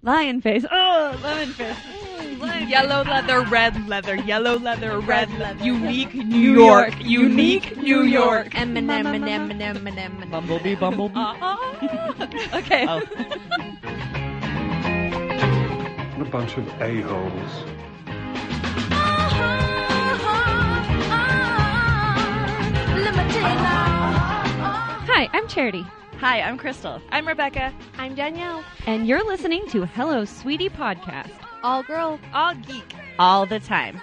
Lion face. Oh, lemon face. Yellow leather, red leather. Yellow leather, red leather. Unique New York. Unique New York. M&M. Bumblebee, bumblebee. Okay. Oh. What a bunch of a-holes. Hi, I'm Charity. Hi, I'm Crystal. I'm Rebecca. I'm Danielle. And you're listening to Hello Sweetie Podcast. All girl. All geek. All the time.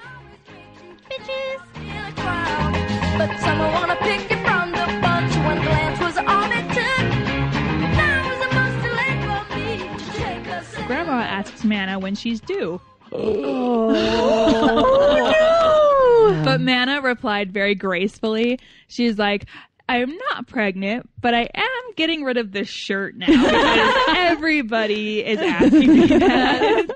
Bitches. But someone wanna pick you from the bunch. One glance was all it took. Now was the most delay for me to take a sip. Grandma asks Manna when she's due. Oh, But Manna replied very gracefully. She's like, I'm not pregnant, but I am getting rid of this shirt now because everybody is asking me that.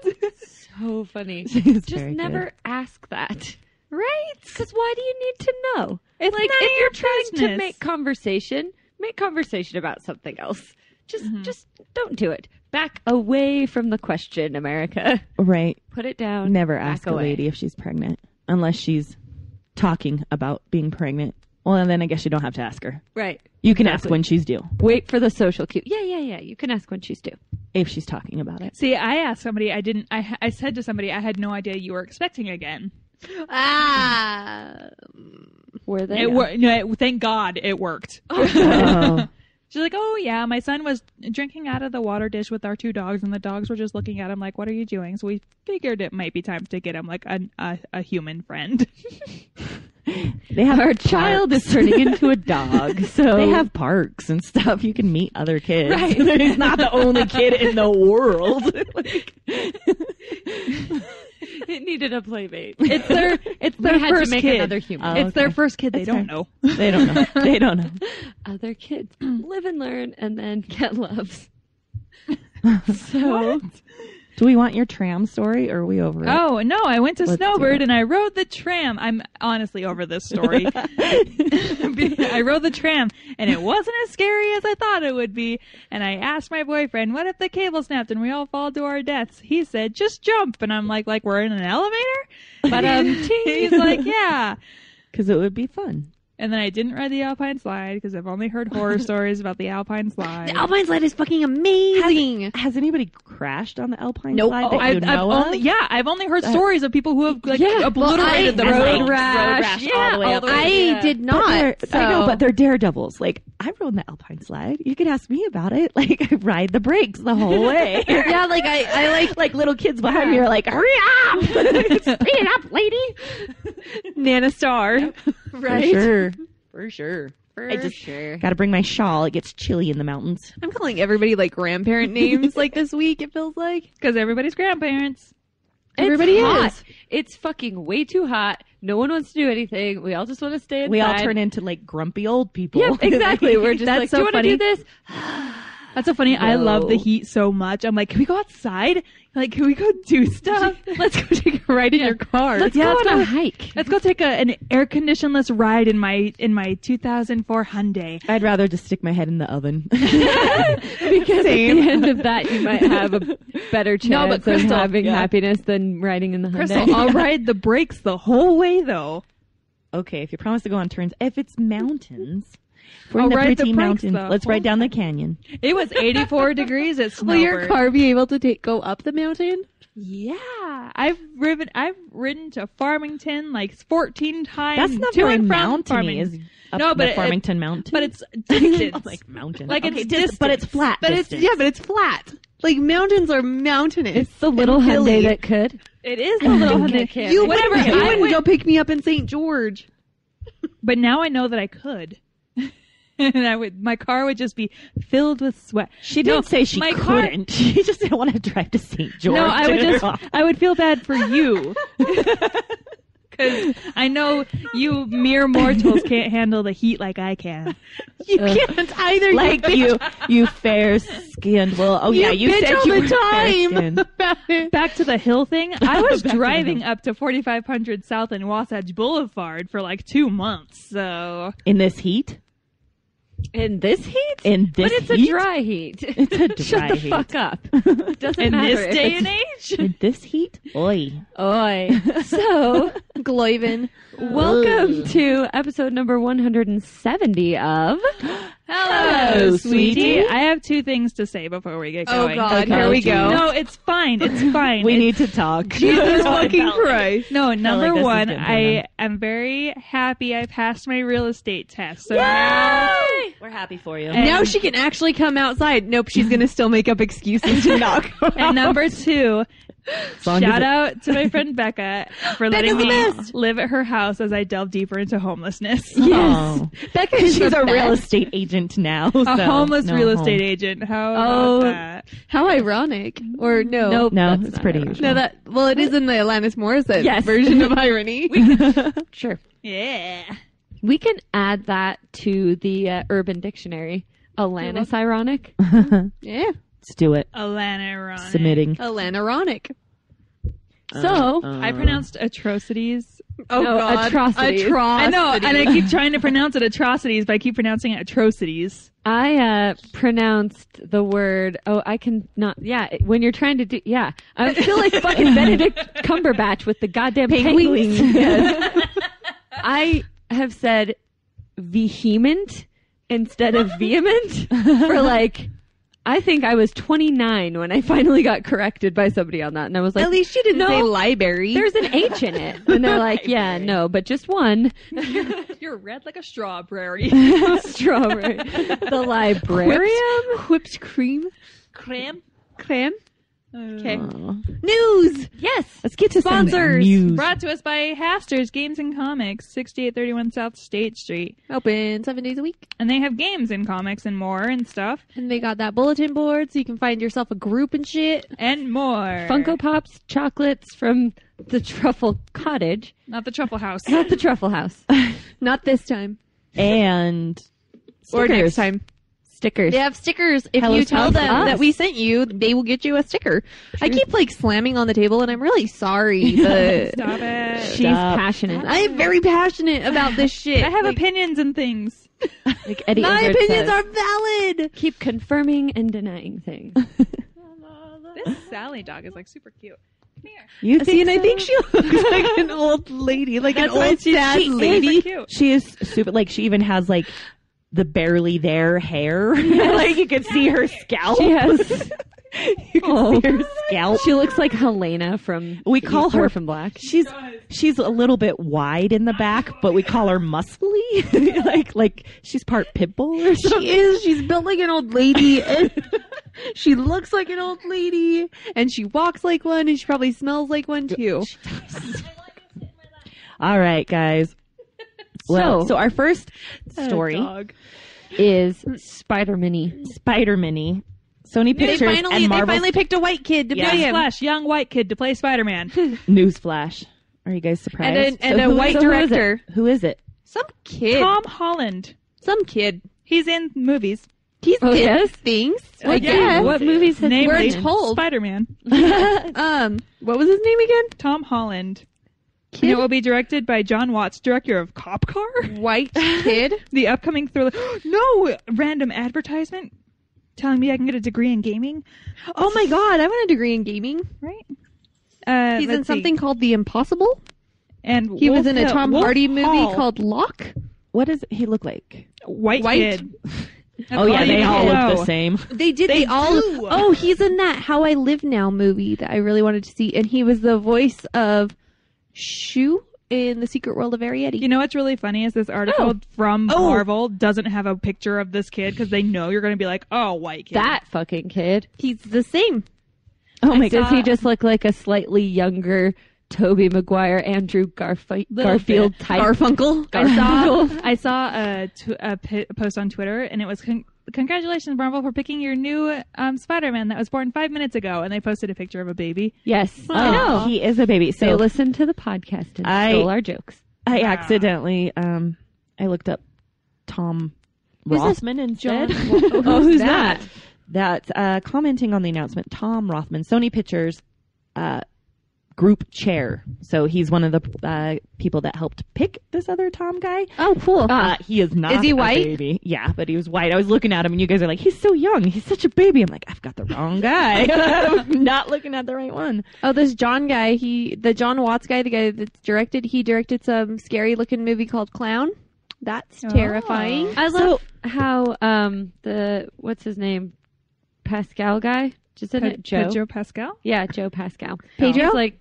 so funny. Just Just never ask that. Right? Because why do you need to know? It's Like, none of if your you're trying to business. make conversation about something else. Just don't do it. Back away from the question, America. Right. Put it down. Never back ask a away. lady if she's pregnant. Unless she's talking about being pregnant. Well, and then I guess you don't have to ask her. Right. You can ask Exactly. when she's due. Wait for the social cue. Yeah. You can ask when she's due. If she's talking about it. See, I asked somebody, I said to somebody, I had no idea you were expecting again. Were they? Thank God it worked. Oh. She's like, oh yeah, my son was drinking out of the water dish with our two dogs, and the dogs were just looking at him like, what are you doing? So we figured it might be time to get him like a human friend. They have Our child is turning into a dog, so They have parks and stuff. You can meet other kids. Right. He's not the only kid in the world. it needed a playmate. It's their We had first to make kid. another human. Oh, It's their okay. first kid. They That's don't fair. know. They don't know. They don't know. Other kids live and learn and then get loves. So Do we want your tram story or are we over it? Oh, no, I went to Let's do Snowbird it. and I rode the tram. I'm honestly over this story. I rode the tram and it wasn't as scary as I thought it would be. And I asked my boyfriend, what if the cable snapped and we all fall to our deaths? He said, just jump. And I'm like we're in an elevator? But he's like, yeah. Because it would be fun. And then I didn't ride the Alpine Slide because I've only heard horror stories about the Alpine Slide. the Alpine Slide is fucking amazing. Has anybody crashed on the Alpine Nope. slide Oh, that you know of? I've only heard stories of people who have Yeah. obliterated the Well, road. road rash. all the way up. I did But not. they're- So. I know, but they're daredevils. Like, I rode the Alpine slide. You can ask me about it. Like, I ride the brakes the whole way. yeah, like I like little kids behind me are like, hurry up! Speed up, lady! Nana Star. Right? For sure. For I just sure. gotta bring my shawl. It gets chilly in the mountains. I'm calling everybody like grandparent names like this week, it feels like. Because everybody's grandparents. Everybody hot. is. It's fucking way too hot. No one wants to do anything. We all just want to stay inside. We all turn into like grumpy old people. Yeah, exactly. We're just That's like, so do you want to funny. do this? That's so funny. I love the No. heat so much. I'm like, can we go outside? Like, can we go do stuff? Let's go take a ride in your car. Let's go on a hike. Let's go take an air conditionless ride in my 2004 Hyundai. I'd rather just stick my head in the oven. Because at the end of that, you might have a better chance but of Crystal- having yeah. happiness than riding in the Hyundai. Crystal, I'll ride the brakes the whole way though. Okay, if you promise to go on turns, if it's mountains, if we're I'll in the ride the pretty brakes mountains. the Let's whole ride down the canyon. It was 84 degrees at Will your Snowbird. car be able to go up the mountain? Yeah, I've ridden to Farmington like 14 times. That's not to very and from mountainy. Farmington. Is up No, the but Farmington Mountain. But it's distance. like mountain. Like okay, it's distance, but it's flat. But it's, distance. yeah, but it's flat. Like, mountains are mountainous. It's the little and Hyundai hilly. that could. It is a little Hyundai. can't. You Whatever. wouldn't, I went- go pick me up in St. George. But now I know that I could. And my car would just be filled with sweat. She didn't say she my car- couldn't. She just didn't want to drive to St. George. No, I would feel bad for you. Because I know you mere mortals can't handle the heat like I can. You can't either. like you fair-skinned. Well, oh yeah, you bitch said all you the were time fair-skinned. about it. Back to the hill thing. I was Back to the driving hill. up to 4500 South and Wasatch Boulevard for like 2 months. So In this heat, In this heat? In this But it's heat? a dry heat. It's a dry Shut the heat. fuck up. It doesn't In matter this if day it's- and age? In this heat? Oi. Oi. So, Gloiven. welcome to episode number 170 of... Hello, sweetie. sweetie. I have two things to say before we get Oh going. God, Okay. here we go. No, it's fine. It's fine. We It's- need to talk. Jesus fucking Christ. No, number this is one, good, I Hannah. am very happy I passed my real estate test. So now, We're happy for you. And- Now she can actually come outside. Nope, she's gonna still make up excuses to not go out. and number two, long as shout it- out to my friend Becca for letting Becca's me the best. live at her house as I delve deeper into homelessness. Oh. Becca She's is a real estate agent now. A homeless real estate agent. How about that? How ironic. Or no. Nope. No, that's it's not pretty ironic. usual. No, well, it is in the Alanis Morissette Yes. version of irony. Sure. Yeah. We can add that to the Urban Dictionary. Alanis ironic. Yeah. Let's do it. Alana Ironic. Submitting. Alanironic. So, I pronounced atrocities. Oh, No, God. atrocities. I know, and I keep trying to pronounce it atrocities, but I keep pronouncing it atrocities. I pronounced the word. Oh, I can not. Yeah, when you're trying to do. Yeah, I feel like fucking Benedict Cumberbatch with the goddamn penguins. Yes. I have said vehement instead of vehement for like. I think I was 29 when I finally got corrected by somebody on that, and I was like, At least you didn't no, say library. "There's an H in it," and they're like, "Yeah, no, but just one." You're red like a strawberry. Strawberry. The librarian. Whipped cream. Cram. Cram. Okay. News. Yes. Let's get to some Sponsors. news. Brought to us by Hasters Games and Comics, 6831 South State Street. Open 7 days a week. And they have games and comics and more and stuff. And they got that bulletin board so you can find yourself a group and shit. And more. Funko Pops, chocolates from the Truffle Cottage, Not the Truffle House. not the Truffle House. Not this time. And Or stickers. next time. Stickers. They have stickers. If Hello you tell Sponsor them us. that we sent you, they will get you a sticker. I keep like slamming on the table and I'm really sorry. But Stop it. She's Stop. passionate. I'm very passionate about this shit. I have Like, opinions and things. Like Eddie my Izzard opinions says, are valid. keep confirming and denying things. This Sally dog is like super cute. Come here. You See, and I so? think she looks like an old lady, like That's an why old she's sad super lady. cute. She is super, like, she even has, like, the barely there hair. Like, you can see her scalp. She has. You can see her scalp. She looks like Helena from. We call her from Black. She's a little bit wide in the back, but we call her muscly. like she's part pit bull or something. She is. She's built like an old lady. And she looks like an old lady. And she walks like one. And she probably smells like one too. All right, guys. Well, So- so our first story, Is Spider Mini. Spider Mini, Sony They Pictures, and Marvel. finally picked a white kid to play him. Flash, young white kid to play Spider-Man. Newsflash. Are you guys surprised? And a who- white so who is it? director. Who is it? Some kid. Tom Holland. Some kid. He's in movies. He's Oh, in yes? things. I Yeah. guess. What movies has he Namely, been We're in? told. Spider-Man. What was his name again? Tom Holland. Kid? And it will be directed by John Watts, director of Cop Car. White kid. The upcoming thriller. No! Random advertisement telling me I can get a degree in gaming. Oh my god, I want a degree in gaming. Right? He's in let's see. something called The Impossible. And He was in a Wolf Tom Wolf Hardy movie Hall. called Lock. What does he look like? White Kid. Oh yeah, they all look the know. same. They all. do. Oh, he's in that How I Live Now movie that I really wanted to see, and he was the voice of Shu in The Secret World of Arietti. You know what's really funny is this article from Marvel doesn't have a picture of this kid because they know you're going to be like, oh, white kid. That fucking kid. He's the same. Oh my Does god. he just look like a slightly younger Tobey Maguire, Andrew Garfield type? Garfunkel. I saw a post on Twitter, and it was congratulations, Marvel, for picking your new Spider-Man that was born 5 minutes ago. And they posted a picture of a baby. Yes. Oh, I know. he is a baby. They So listened to the podcast and I- stole our jokes. I accidentally I looked up Tom Rothman instead. Oh, who's that? That commenting on the announcement, Tom Rothman, Sony Pictures, group chair. So he's one of the people that helped pick this other Tom guy. Oh, cool. He is not. Is he a white? baby. Yeah, but he was white. I was looking at him, and you guys are like, "He's so young. He's such a baby." I'm like, "I've got the wrong guy. I'm not looking at the right one." Oh, this John guy, the John Watts guy, the guy that's he directed some scary looking movie called Clown. That's terrifying. I love how what's his name? Pascal guy? Isn't it Joe? Pedro Pascal? Yeah, Joe Pascal. Pedro? He's like,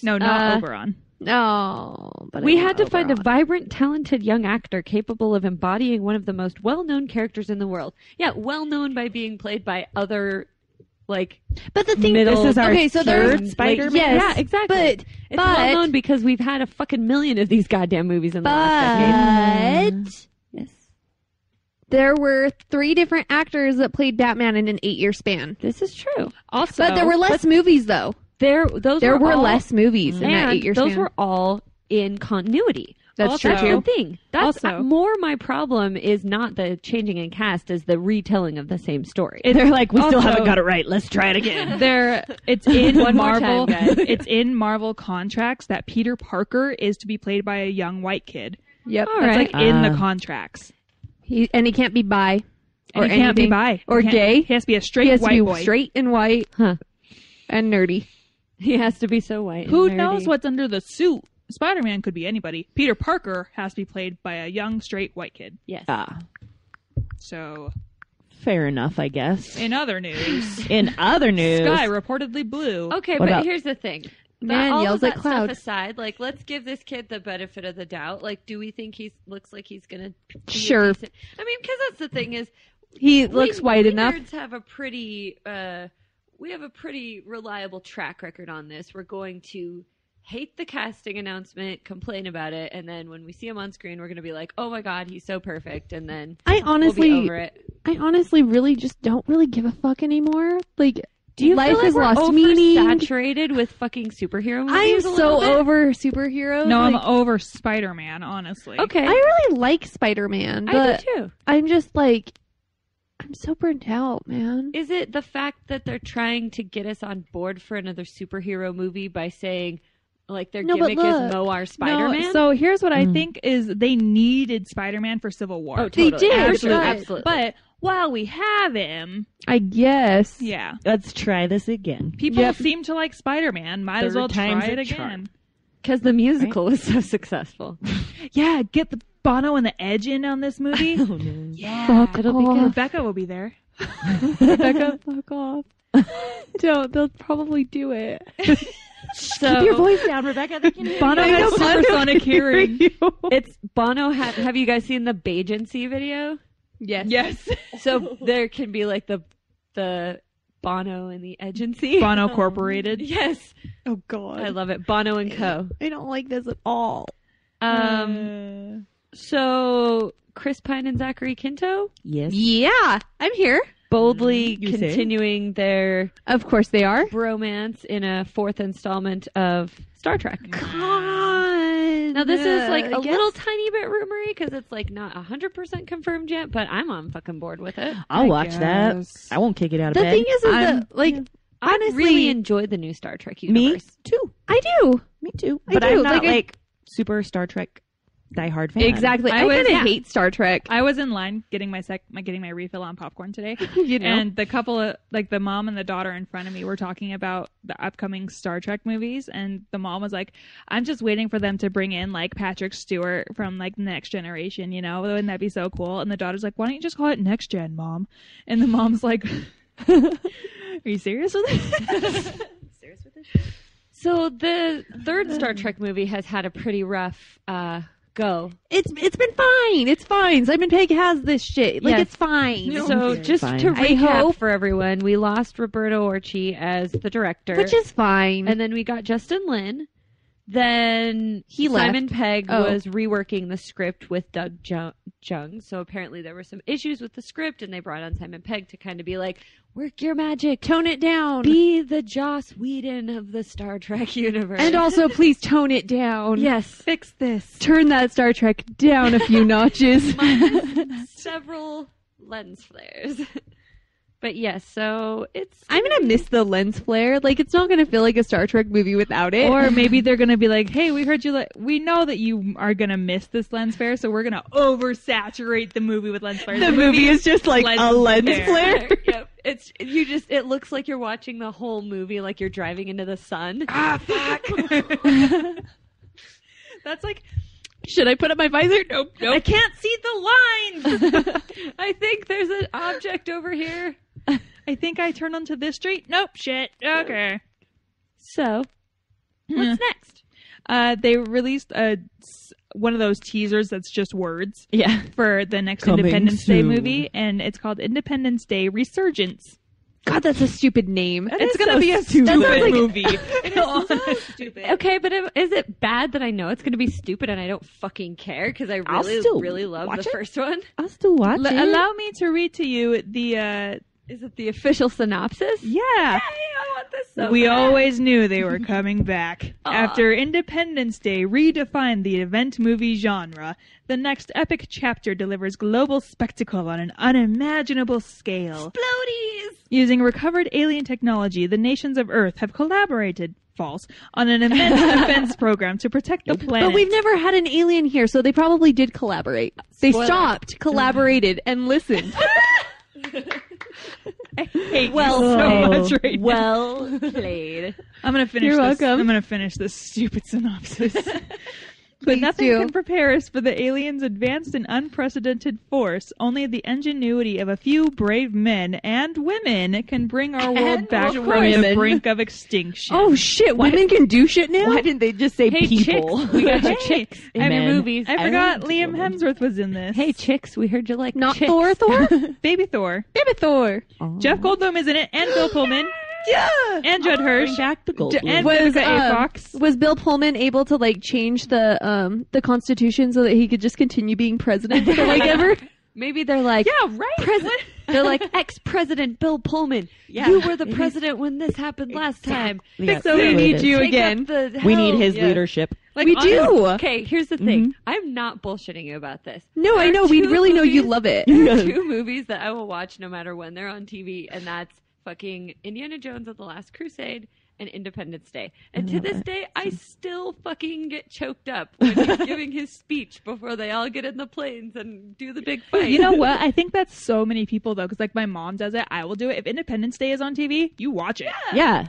No, not Oberon. No, but we had to find a vibrant, talented young actor capable of embodying one of the most well-known characters in the world. Yeah, well-known by being played by other, like, But the thing, This is our so third there's Spider-Man. Yes, yeah, exactly. But It's well-known because we've had a fucking million of these goddamn movies in the last decade. Yes. There were 3 different actors that played Batman in an 8-year span. This is true. Also, But there were less movies, though. There were all, less movies in that and 8-year span. those were all in continuity. That's Also- true, too. the thing. That's Also- more my problem is not the changing in cast, as the retelling of the same story. They're like, "We still Also- haven't got it right. Let's try it again." it's in One more Marvel. time, guys. It's in Marvel contracts that Peter Parker is to be played by a young white kid. Yep. All That's right. like in the Ah. contracts. He can't be bi. And Or he can't be anything. bi Or He can't- gay. He has to be a He straight has to white be boy. straight and white Huh. and nerdy. He has to be so white. Who and knows nerdy. what's under the suit? Spider-Man could be anybody. Peter Parker has to be played by a young straight white kid. Yes. So, Fair enough, I guess. in other news, In other news, Sky reportedly blue. Okay, What but about- here's the thing. Man all yells of at that cloud. stuff aside, like, let's give this kid the benefit of the doubt. Like, do we think he looks like he's gonna? Be a Sure. decent- I mean, because that's the thing is, He looks white we enough. Nerds have a pretty, we have a pretty reliable track record on this. We're going to hate the casting announcement, complain about it, and then when we see him on screen, we're going to be like, "Oh my god, he's so perfect!" And then I we'll be honestly, over it. I honestly really just don't really give a fuck anymore. Like, Do you life feel like has we're lost meaning. oversaturated with fucking superhero I'm movies? a little so bit? over superheroes. No, I'm like, over Spider-Man, honestly. Okay, I really like Spider-Man, I but do too. I'm just like, I'm so burnt out, man. Is it the fact that they're trying to get us on board for another superhero movie by saying, like, their No, but gimmick is look. Mo our Spider-Man? No, so here's what I think is they needed Spider-Man for Civil War. oh, They totally. did, Absolutely. but- Absolutely. But while we have him, I guess. yeah, let's try this again. people Yep. seem to like Spider-Man. Might as Third well try time's it a again. charm. Because the musical was so successful. Yeah, get the Bono and the Edge in on this movie. Oh no. Yeah, Fuck it'll be off. good. Rebecca will be there. Rebecca, fuck off. Don't. They'll probably do it. So Keep your voice down, Rebecca. They can hear Bono you. has supersonic hearing. it's Bono. Have you guys seen the Bagency video? Yes. Yes, So there can be like the Bono and the Agency. Bono Corporated. Yes, Oh God. I love it. Bono and Co. I don't like this at all. So Chris Pine and Zachary Quinto Yes. Yeah, I'm here. boldly You say? continuing their Of course they are. bromance in a 4th installment of Star Trek. God. Now this is like I a guess. little tiny bit rumory because it's like not 100% confirmed yet, but I'm on fucking board with it. I'll watch guess. that. I won't kick it out of The bed. thing is that, like, I honestly, really enjoyed the new Star Trek Me universe. too. I do. Me too. I But do. I'm not Like, like super Star Trek diehard fan. Exactly. I was- kind of yeah. hate Star Trek. I was in line getting my refill on popcorn today, You know. and the couple of the mom and the daughter in front of me were talking about the upcoming Star Trek movies, and the mom was like, "I'm just waiting for them to bring in like Patrick Stewart from like Next Generation, you know? Wouldn't that be so cool?" And the daughter's like, "Why don't you just call it Next Gen, Mom?" And the mom's like, "Are you serious with this?" So the 3rd Star Trek movie has had a pretty rough go. It's been fine. It's fine. Simon Pegg has this shit. Like, Yes. it's fine. So Okay, just fine. to I recap hope- for everyone, we lost Roberto Orci as the director. Which is fine. And then we got Justin Lin. Then He Simon left. Pegg Oh. was reworking the script with Doug Jung. So apparently there were some issues with the script, and they brought on Simon Pegg to kind of be like, work your magic. tone it down. Be the Joss Whedon of the Star Trek universe. And also, please tone it down. yes. Fix this. Turn that Star Trek down a few notches. Several lens flares. But yes, so it's... I'm going to miss the lens flare. Like, it's not going to feel like a Star Trek movie without it. Or maybe they're going to be like, hey, we heard you, we know that you are going to miss this lens flare, so we're going to oversaturate the movie with lens flare. The movie is just like a lens flare. Yep. It looks like you're watching the whole movie like you're driving into the sun. Ah, fuck. That's like... Should I put up my visor? Nope. I can't see the lines. I think there's an object over here. I think I turn onto this street. Nope, shit. Okay. So, what's next? They released one of those teasers that's just words. Yeah. For the next Coming Independence Day soon. movie, and it's called Independence Day Resurgence. God, that's a stupid name. It's gonna be a stupid movie. It is so stupid. Okay, but is it bad that I know it's going to be stupid and I don't fucking care because I really love the first one? I'll still watch it. Allow me to read to you the. Is it the official synopsis? Yeah. Yay, I want this so We bad. always knew they were coming back. After Independence Day redefined the event movie genre, the next epic chapter delivers global spectacle on an unimaginable scale. Explodies! Using recovered alien technology, the nations of Earth have collaborated, false, on an immense defense program to protect the planet. But we've never had an alien here, so they probably did collaborate. They Spoiler. stopped, collaborated, and listened. I hate Well you so played. much right now. Well played. I'm gonna finish You're this. welcome. I'm gonna finish this stupid synopsis. But Please nothing do. can prepare us for the aliens' advanced and unprecedented force. Only the ingenuity of a few brave men and women can bring our world back from the women. brink of extinction. Oh shit, women can do shit now? Why didn't they just say Hey, people? chicks. We got your Hey, chicks Hey, in man. your movies. I forgot love Liam women. Hemsworth was in this. Hey, chicks, we heard you like Not chicks. Thor? Baby Thor. Baby Thor. Jeff Goldblum is in it, and Bill Pullman, Yeah. and Judd Hirsch, Bring back the gold. and Was, Vivica A. Fox. Was Bill Pullman able to like change the Constitution so that he could just continue being president for like ever? Maybe they're like, Yeah, right. they're like ex-president Bill Pullman. Yeah. You were the president when this happened last time. Yeah, So we that's need what it you is. Take again. up the We need helm. his Yeah. leadership. Like, We do. Okay, here's the thing. I'm not bullshitting you about this. No, I There know. are We two really know you movies- love it. There are two movies that I will watch no matter when they're on TV, and that's fucking Indiana Jones and the Last Crusade and Independence Day. And to this day, I still fucking get choked up when he's giving his speech before they all get in the planes and do the big fight. You know what? I think that's so many people though, because like my mom does it. I will do it. If Independence Day is on TV, you watch it. Yeah.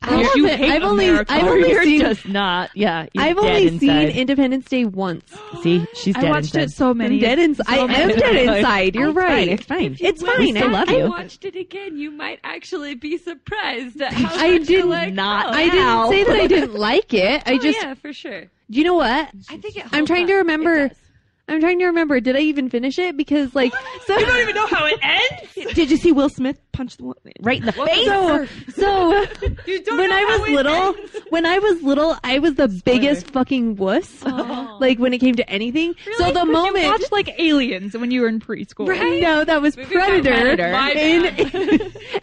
I love You it. hate I've only America. You're seen just not. Yeah. You're I've dead only inside. seen Independence Day once. See, she's dead I watched inside. it so many. I'm dead inside. I am dead inside. You're right. It's fine. It's When fine. still love I you. watched it again. You might actually be surprised at how I much did you like not- oh, I didn't say that I didn't like it. I oh, just. yeah, for sure. Do you know what? I think it. I'm holds trying to up. remember. It does. I'm trying to remember. Did I even finish it? Because like, so You don't even know how it ends. Did you see Will Smith punch the one right in the face? so You don't when know I how was it little, ends. I was the biggest fucking wuss. Like when it came to anything. So the But moment. you watched like Aliens when you were in preschool. Right? No, that was Predator. Predator. My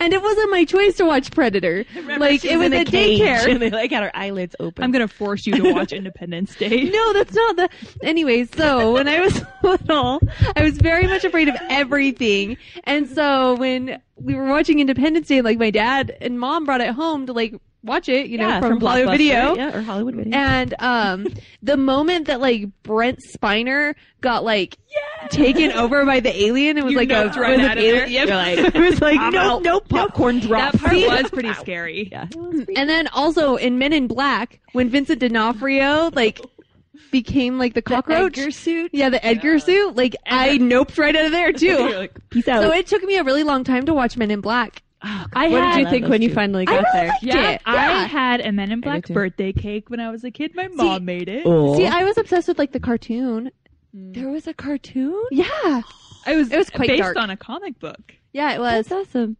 And it wasn't my choice to watch Predator. Like it was in a cage, daycare. and they like had her eyelids open. I'm gonna force you to watch Independence Day. No, that's not the. Anyways, so when I was little, I was very much afraid of everything, and so when we were watching Independence Day, like my dad and mom brought it home to like watch it, you know, yeah, from Hollywood Blockbuster, Video. yeah, or Hollywood Video. And the moment that like Brent Spiner got like taken over by the alien, it was You like noped a right was out an of alien. there. Yep. You're like, it was like I'm nope, out. nope, Popcorn drop. That part See? was pretty scary. Yeah. And then also in Men in Black, when Vincent D'Onofrio like became like the cockroach Edgar suit. Yeah, the Edgar suit. Like I noped right out of there too. You're like, peace out. So it took me a really long time to watch Men in Black. What had- did you I think love when those you two. finally I got really there? liked Yeah. it. I Yeah. had a Men in did Black too. birthday cake when I was a kid. My mom made it. Oh. See, I was obsessed with like the cartoon. There was a cartoon? Yeah, It was quite based dark. on a comic book. yeah, it was. That's awesome.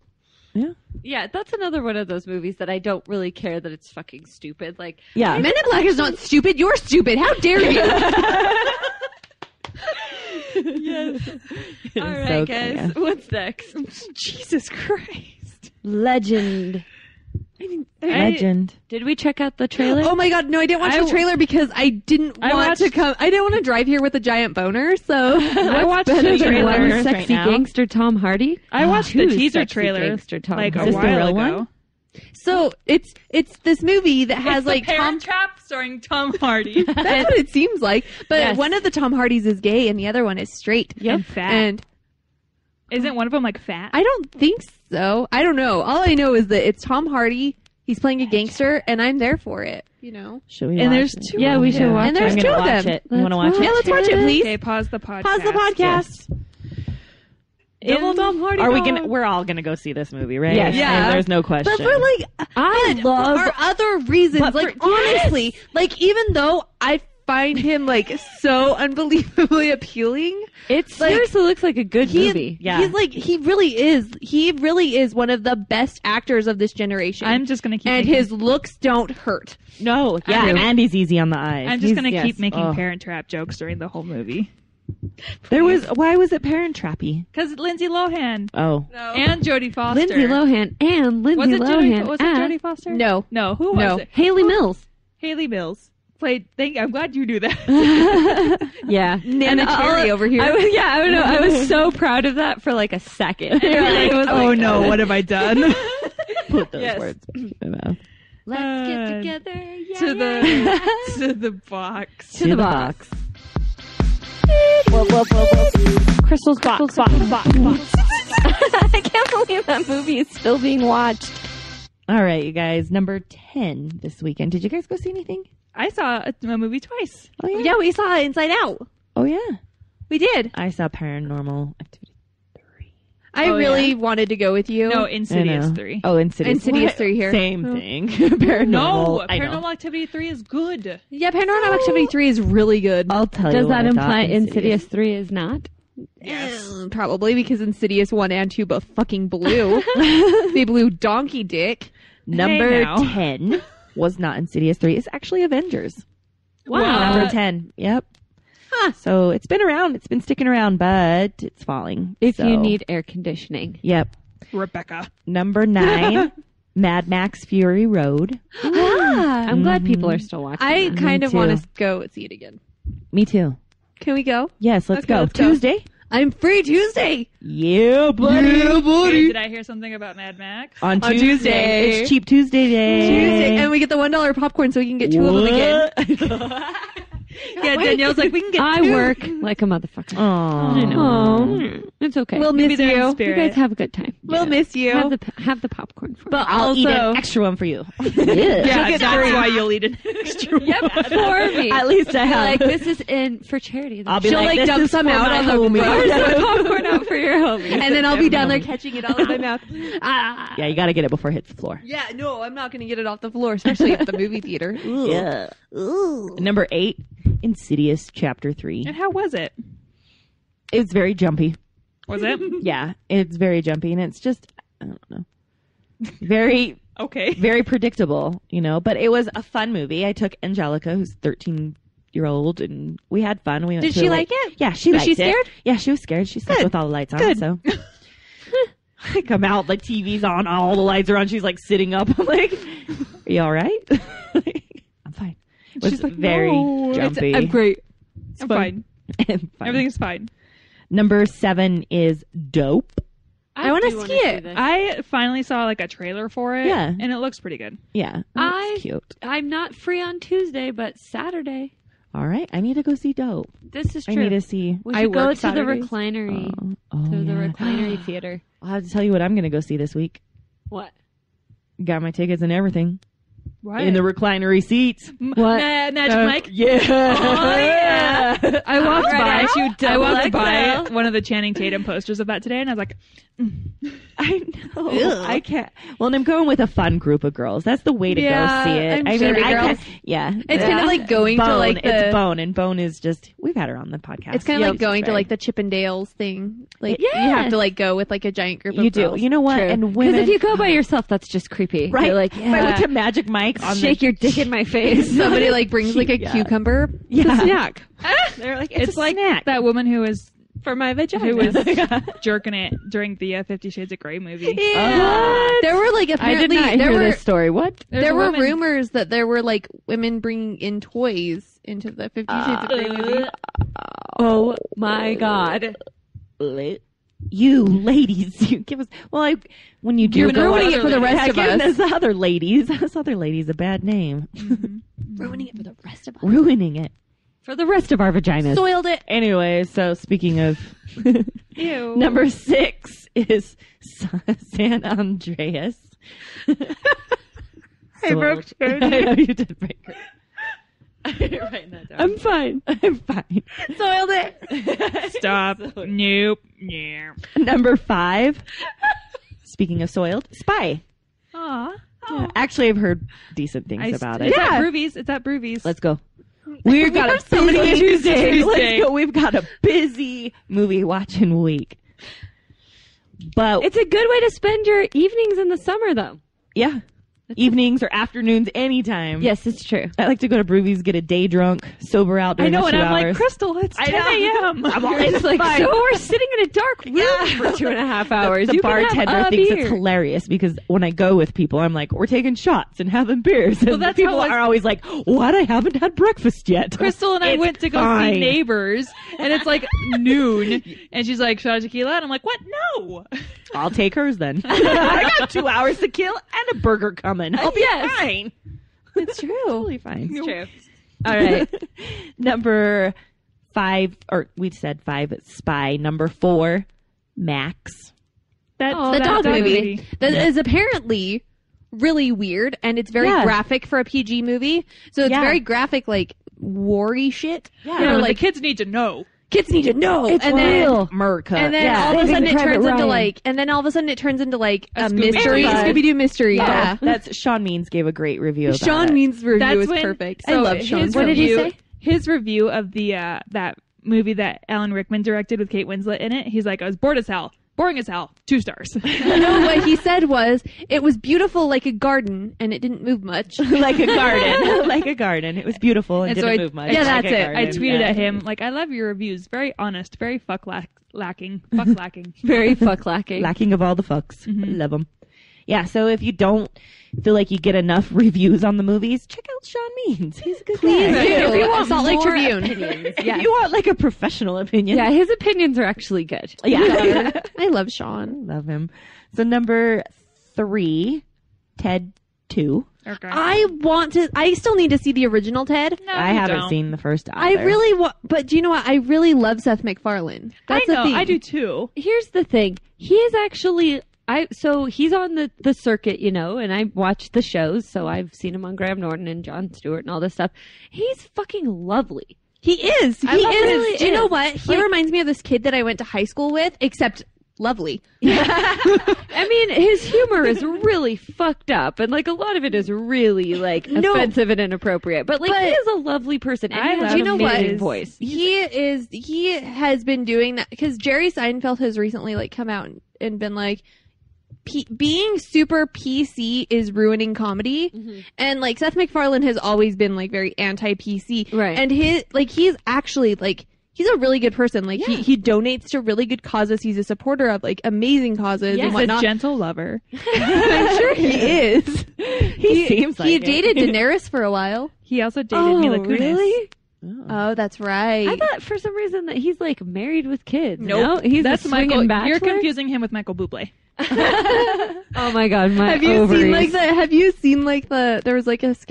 Yeah. Yeah, that's another one of those movies that I don't really care that it's fucking stupid. Like, Yeah. Men in Black is not stupid. You're stupid. How dare you? yes. All right, So, guys. yeah. What's next? Jesus Christ. Legend. Legend. Did we check out the trailer? Oh my god, no, I didn't watch the trailer because I didn't want to come. I didn't want to drive here with a giant boner, so I watched better the than trailer. one sexy gangster Tom Hardy? I watched the Who's teaser sexy trailer gangster Tom like Hardy? a Is this the while real ago. one? So it's this movie that has It's like the Parent Tom. Trap starring Tom Hardy. That's what it seems like. But Yes. one of the Tom Hardys is gay and the other one is straight. And fat. And Isn't one of them like fat? I don't think so. I don't know. All I know is that it's Tom Hardy. He's playing a gangster, and I'm there for it. You know. Should we And watch there's it? two Yeah, we should watch And it. there's I'm two gonna of watch them. it. You want to watch Yeah, it? let's watch it, please. Okay, pause the podcast. Pause the podcast. Double Tom Hardy. Are we dog. gonna? We're all gonna go see this movie, right? Yes. Yeah. There's no question. But for like, I love. for other reasons. But Like for- honestly, like even though I find him like so unbelievably appealing, It seriously looks like a good movie. Yeah. he's like he really is one of the best actors of this generation. I'm just gonna keep. and making, his looks don't hurt. no, yeah, I'm- and he's easy on the eyes. I'm just gonna He's- keep yes. making Oh. Parent Trap jokes during the whole movie. There was. Why was it Parent Trappy? Because Lindsay Lohan Oh, and Jodie Foster. Lindsay Lohan and Was Lindsay it Lohan. Jodie? Was it and- Jodie Foster? No. No. Who No. was it? Haley Mills. Haley Mills played. I'm glad you knew that. Yeah. Nana Cherry over here. I don't know. I was so proud of that for like a second. It was oh like, no! What have I done? put those Yes. words in my mouth. Let's get together. Yeah, to the to the box. To the box. Crystal's box. I can't believe that movie is still being watched. All right, you guys. Number 10 this weekend. Did you guys go see anything? I saw a movie twice. Oh yeah. Yeah, we saw Inside Out. Oh yeah. We did. I saw Paranormal Activity 3. I Oh, really yeah. wanted to go with you. No, I Insidious know. 3. Oh, Insidious. Insidious What? 3 here. Same Oh. thing. Paranormal. No, I know. Paranormal Activity 3 is good. Yeah, Paranormal Activity 3 is really good. I'll tell you. Does what that I thought imply Insidious 3 is not? Probably because Insidious 1 and 2 both fucking blew. They blew donkey dick. Number Hey, now. 10 was not Insidious 3. It's actually Avengers. Wow. Number 10. Yep. So it's been around. It's been sticking around, but it's falling. If So- you need air conditioning. Yep. Rebecca. Number 9, Mad Max Fury Road. I'm glad people are still watching. I that. kind of too. want to go see it again. Me too. Can we go? Yes, let's Okay, go. let's go. Tuesday. I'm free Tuesday. Yeah, buddy. Wait, did I hear something about Mad Max? On On Tuesday. Tuesday. It's Cheap Tuesday day. Tuesday, and we get the $1 popcorn, so we can get 2 of them again. again. Yeah, Danielle's like, we can get I 2. work like a motherfucker. Aw. I know. It's okay. We'll Maybe miss they're in you. you spirit. guys have a good time. We'll miss you. Have the popcorn for But I'll eat also, an extra one for you. Yeah, get that's three. why you'll eat an extra one. for me. At least I have. Like this is in for charity. I'll be she'll like, like this dump is some for out my on the homie. floor. Some popcorn out for your homie. and then I'll be down there catching it all in my mouth. Ah. Yeah, you got to get it before it hits the floor. Yeah, no, I'm not going to get it off the floor, especially at the movie theater. Yeah. Number 8, Insidious Chapter 3. And how was it? It's very jumpy. Was it? Yeah, it's very jumpy, and it's just, I don't know, very, Okay. very predictable, you know, but it was a fun movie. I took Angelica, who's 13-year-old, and we had fun. We went Did to she a like it? Yeah, she Was liked she it. scared? Yeah, she was scared. She slept Good. with all the lights on, Good. so. I come out, like, TV's on, all the lights are on. She's, like, sitting up. I'm like, are you all right? I'm fine. It was She's like, very "No, jumpy. I'm great. I'm fine. and fun. Everything's fine. Number 7 is Dope. I wanna do see it. I finally saw like a trailer for it. Yeah. And it looks pretty good. Yeah, I- that's cute. I'm not free on Tuesday, but Saturday. All right, I need to go see Dope. This is I true. need to see. We I should go work to Saturdays. the reclinery. Oh, To the yeah. reclinery theater. I'll have to tell you what I'm going to go see this week. What? Got my tickets and everything What? in the reclinery seats. What? Magic Mike. Yeah. Oh, yeah. I walked Right, by. you I double walked by XL. one of the Channing Tatum posters of that today, and I was like, I know. I can't. Well, and I'm going with a fun group of girls. That's the way to Yeah, go see it. I'm I sure mean, I girls. can't. Yeah. It's kind of like going Bone. to like the. It's Bone, and Bone is just. We've had her on the podcast. It's kind of Yeah, like going to right. like the Chippendales thing. Like Yes. you have to like go with like a giant group of You do. girls. You know what? True. And Because women. if you go by yourself, that's just creepy. right, You're like, If I went yeah. to Magic Mike on Shake your dick in my face. Somebody like brings like a Yeah. cucumber. Yeah. It's a snack. They're like, it's a like snack. that woman who was for my vagina. Who was jerking it during the 50 Shades of Grey movie. Yeah. There were like I did apparently not hear this story. What? there a were woman- rumors that there were like women bringing in toys into the 50 Shades of Grey movie. Oh my God. You ladies, you give us. Well, when you do Giving go ruining out- it for the rest of giving us. us other ladies. Us other ladies a bad name. Ruining it for the rest of us. Ruining it. For the rest of our vaginas. Soiled it. Anyway, so speaking of Ew. number 6 is San Andreas. I broke I know you did break her. You're writing that down. I'm fine. I'm fine. Soiled it. Stop. Nope. Yeah. Number 5. Speaking of soiled, Spy. Aw. Yeah. Actually, I've heard decent things about it. It's at Broovies. It's at Broovies. Let's go. We've got a so many busy Tuesday. Let's Tuesday. go. We've got a busy movie watching week. But It's a good way to spend your evenings in the summer, though. yeah, evenings or afternoons, anytime. Yes, it's true. I like to go to Broovies, get a day drunk, sober out I during know, the and 2 I'm hours. like, Crystal, it's 10 a.m. I'm all It's like, fine. so we're sitting in a dark room for 2.5 hours. The You can have bartender a thinks beer. it's hilarious because when I go with people, I'm like, we're taking shots and having beers. And that's people how I- are always like, what? I haven't had breakfast yet. Crystal and I It's went to go fine. see Neighbors, and it's like noon, and she's like, shot of tequila, and I'm like, what? No. I'll take hers then. I got 2 hours to kill and a burger coming. I'll be fine. It's true. Totally fine. It's true. All right. Number 5, or we said 5, Spy. Number 4, Max. That's The dog movie. That is apparently really weird, and it's very Yeah. graphic for a PG movie. So it's Yeah. very graphic, like war-y shit. Yeah. You know, like the kids need to know. kids need to know. It's and real. America. And then yeah. all of a Saving sudden it Private turns into Ryan. like, and then all of a sudden it turns into like A a Scooby-Doo mystery, vibe. Scooby-Doo mystery. Yeah. That's Sean Means gave a great review about Sean it. Means' review That's is when, perfect. So I love Sean's his What did he review- say? His review of the that movie that Alan Rickman directed with Kate Winslet in it, he's like, I was bored as hell. Boring as hell. 2 stars. No, what he said was, it was beautiful like a garden, and it didn't move much. like a garden. Like a garden. It was beautiful and, And so didn't I- move much. yeah, Like that's a it. garden. I tweeted Yeah. at him, like, I love your reviews. Very honest. Very lacking. Fuck lacking. Very fuck lacking. Lacking of all the fucks. Love them. Yeah, so if you don't feel like you get enough reviews on the movies, check out Sean Means. He's a good Please guy. do. If you want Salt Lake more Tribune. opinions, If yes. you want like a professional opinion. Yeah, his opinions are actually good. Yeah. I love Sean. Love him. So number 3, Ted 2. Okay. I still need to see the original Ted. No, I you haven't don't. seen the first I either. really want, but do you know what? I really love Seth MacFarlane. That's I know. the thing. I do too. Here's the thing. He is actually so he's on the circuit, you know, and I watch the shows, so I've seen him on Graham Norton and Jon Stewart and all this stuff. He's fucking lovely. He is. He I love is. really Do you know is. what? He reminds me of this kid that I went to high school with, except lovely. I mean, his humor is really fucked up, and like a lot of it is really like No. offensive and inappropriate. But like, But- he is a lovely person, and I he has love an you know what? amazing voice. He has been doing that because Jerry Seinfeld has recently like come out and been like, being super PC is ruining comedy, and like Seth MacFarlane has always been like very anti PC, Right. And he's actually like he's a really good person. Like Yeah. he donates to really good causes. He's a supporter of like amazing causes Yes. and He's a whatnot. gentle lover. I'm sure he is. He seems like he it. dated Daenerys for a while. He also dated Mila Kunis. really? Oh, that's right. I thought for some reason that he's like married with kids. Nope. No, he's That's a swinging Michael. bachelor. You're confusing him with Michael Bublé. Oh my god, my Have you ovaries. seen like the? Have you seen like the? There was like a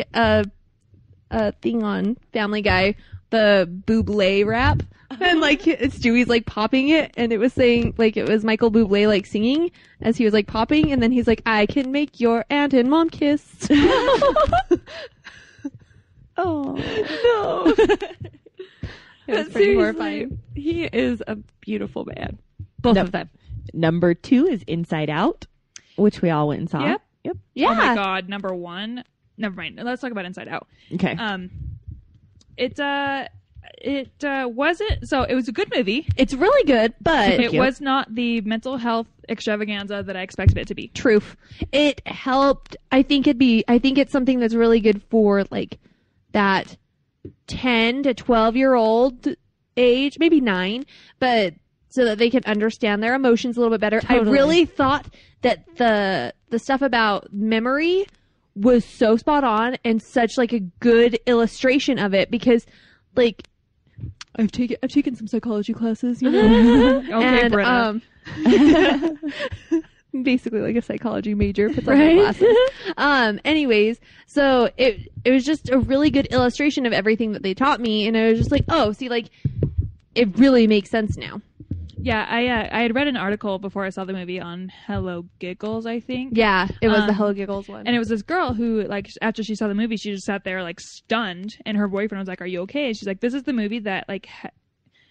thing on Family Guy, the Bublé rap, and like Stewie's like popping it, and it was saying like it was Michael Bublé like singing as he was like popping, and then he's like, "I can make your aunt and mom kiss." Oh. No. It was pretty Seriously, horrifying. He is a beautiful man. Both No. of them. Number 2 is Inside Out, which we all went and saw. Yep. Yep. Yeah. Oh my god. Number 1. Never mind. Let's talk about Inside Out. Okay. It wasn't. So it was a good movie. It's really good, but It was not the mental health extravaganza that I expected it to be. truth. It helped. I think it's something that's really good for like that 10 to 12-year-old age, maybe 9, but so that they can understand their emotions a little bit better. Totally. I really thought that the stuff about memory was so spot on and such like a good illustration of it, because like I've taken some psychology classes, you know. Okay, Britta. Basically like a psychology major, puts on my glasses. Anyways, so it was just a really good illustration of everything that they taught me, and I was just like, oh, see, like it really makes sense now. Yeah, I had read an article before I saw the movie on Hello Giggles, I think. Yeah, it was the Hello Giggles one. And it was this girl who, like, after she saw the movie, she just sat there, like, stunned. And her boyfriend was like, "Are you okay?" And she's like, "This is the movie that, like,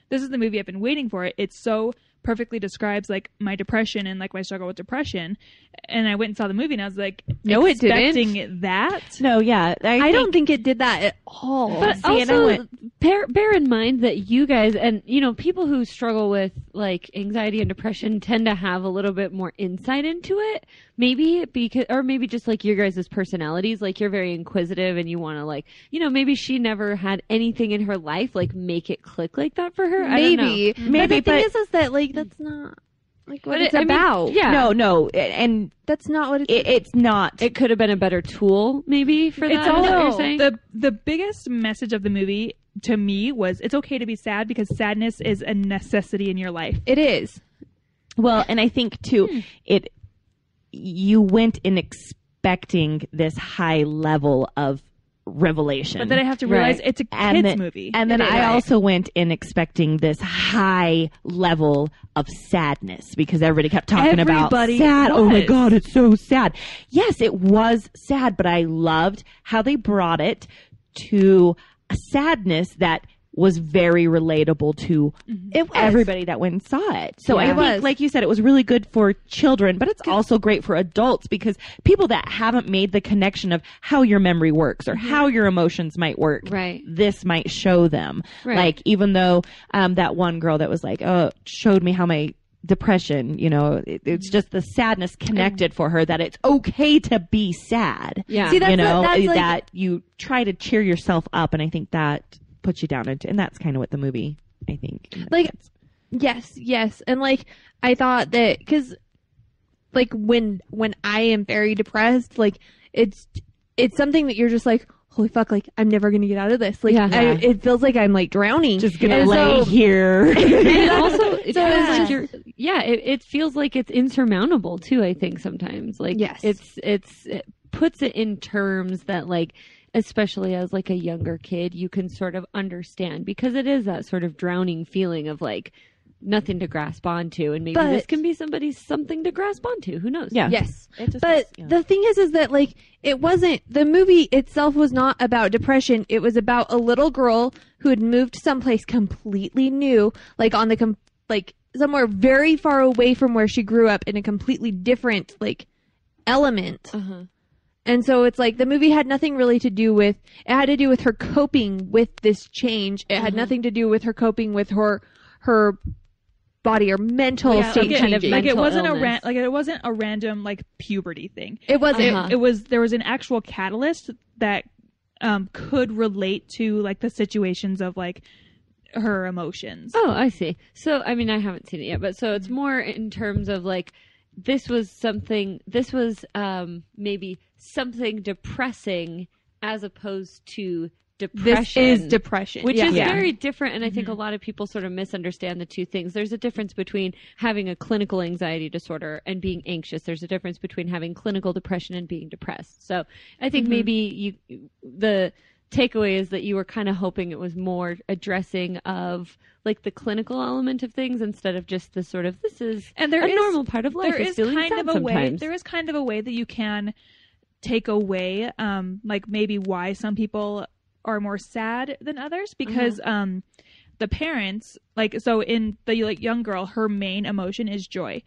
this is the movie I've been waiting for. It so perfectly describes, like, my depression and, like, my struggle with depression." And I went and saw the movie, and I was like, no, it didn't. expecting that. No, yeah. I don't think it did that at all. But also, bear in mind that you guys, and, you know, people who struggle with, like, anxiety and depression tend to have a little bit more insight into it. Maybe because, or maybe just, like, your guys' personalities. Like, you're very inquisitive and you want to, like, you know, maybe she never had anything in her life, like, make it click like that for her. Maybe. I don't know. Maybe, but the thing is that, like, that's not, like, what it's I mean, about. yeah. No, and That's not what it's not. It could have been a better tool, maybe, for that. It's is what you're also saying? the biggest message of the movie to me was it's okay to be sad because sadness is a necessity in your life. It is. Well, and I think too, you went in expecting this high level of revelation. But then I have to realize it's a kid's movie. And then I also went in expecting this high level of sadness because everybody kept talking about sad. Oh my God, it's so sad. Yes, it was sad, but I loved how they brought it to a sadness that was very relatable to everybody that went and saw it. So I think, like you said, it was really good for children, but it's also great for adults because people that haven't made the connection of how your memory works or how your emotions might work, this might show them. Like, even though that one girl that was like, oh, showed me how my depression, you know, it's just the sadness connected for her that it's okay to be sad. Yeah. See, that's you know, that's like, that you try to cheer yourself up, and I think that puts you down into, and that's kind of what the movie, I think, like, yes, and like I thought that because like when I am very depressed, like it's something that you're just like, holy fuck, like I'm never gonna get out of this. Like it feels like I'm like drowning, just gonna lay here. And also, it feels like you're, it feels like it's insurmountable too. I think sometimes, like, it puts it in terms that, like, especially as like a younger kid, you can sort of understand, because it is that sort of drowning feeling of like nothing to grasp onto, and maybe this can be somebody's something to grasp onto. Who knows? Yeah. Yes. But the thing is that like it wasn't, the movie itself was not about depression. It was about a little girl who had moved someplace completely new, like on the like somewhere very far away from where she grew up, in a completely different like element. And so it's like the movie had nothing really to do with, it had to do with her coping with this change. It had nothing to do with her coping with her body or mental state changing. Like it wasn't it wasn't a random like puberty thing. It was it was, there was an actual catalyst that could relate to like the situations of like her emotions. Oh, I see. So I mean, I haven't seen it yet, but so it's more in terms of like, this was maybe something depressing as opposed to depression. This is depression. Which is very different, and I think a lot of people sort of misunderstand the two things. There's a difference between having a clinical anxiety disorder and being anxious. There's a difference between having clinical depression and being depressed. So I think maybe the takeaway is that you were kind of hoping it was more addressing of like the clinical element of things instead of just the sort of, this is a normal part of life. There is kind of a way. There is kind of a way that you can take away, like maybe why some people are more sad than others, because the parents, like, so in the like young girl, her main emotion is joy,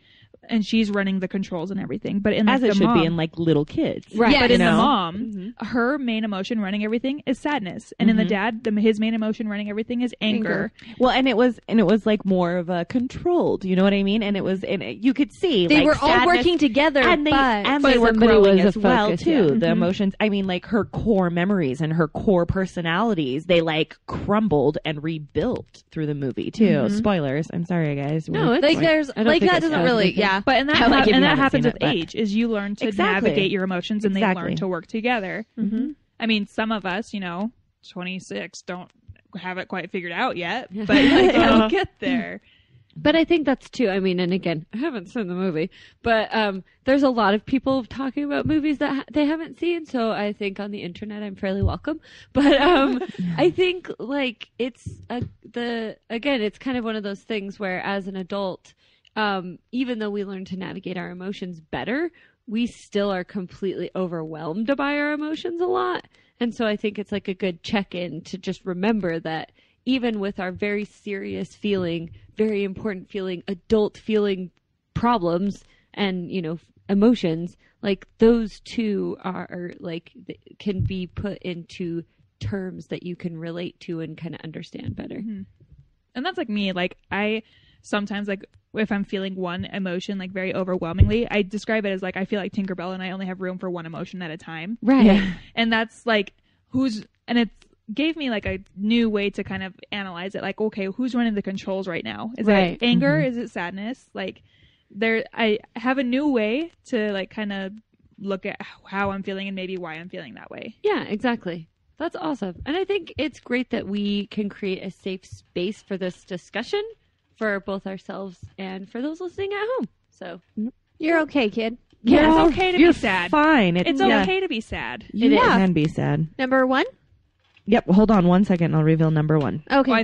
and she's running the controls and everything. But in like, as it should be in like little kids, right? Yes. But in the mom, her main emotion running everything is sadness, and in the dad, his main emotion running everything is anger. Well, and it was like more of a controlled, you know what I mean? And you could see They like, were all sadness, working together, and they were somebody growing was as a well focus, too. yeah. The emotions, I mean, like her core memories and her core personalities, they like crumbled and rebuilt through the movie too. Spoilers. I'm sorry, guys. No, it's like there's I don't like think that it's doesn't bad. really. Yeah, But and that I like if you and that haven't happens seen with it, but- age, is you learn to Exactly. navigate your emotions, and they Exactly. learn to work together. I mean, some of us, 26, don't have it quite figured out yet, but like, they'll get there. But I think that's too. I mean, and again, I haven't seen the movie, but there's a lot of people talking about movies that they haven't seen. So I think on the internet, I'm fairly welcome. But I think like it's it's kind of one of those things where, as an adult, even though we learn to navigate our emotions better, we still are completely overwhelmed by our emotions a lot. And so I think it's like a good check-in to just remember that even with our very serious feeling, very important feeling, adult feeling problems and, emotions, like those two are like, can be put into terms that you can relate to and kind of understand better. And that's like me. Like I sometimes, like if I'm feeling one emotion like very overwhelmingly, I describe it as like I feel like Tinkerbell and I only have room for one emotion at a time. Right. Yeah. And that's like and it gave me like a new way to kind of analyze it. Like, okay, who's running the controls right now? Is it anger? Is it sadness? Like I have a new way to like kind of look at how I'm feeling and maybe why I'm feeling that way. Yeah, exactly. That's awesome. And I think it's great that we can create a safe space for this discussion for both ourselves and for those listening at home. So you're okay, kid. Yeah, it's okay to be sad. Fine. It's okay to be sad. It can be sad. Number 1. Yep. Hold on 1 second. I'll reveal number 1. Okay. Well,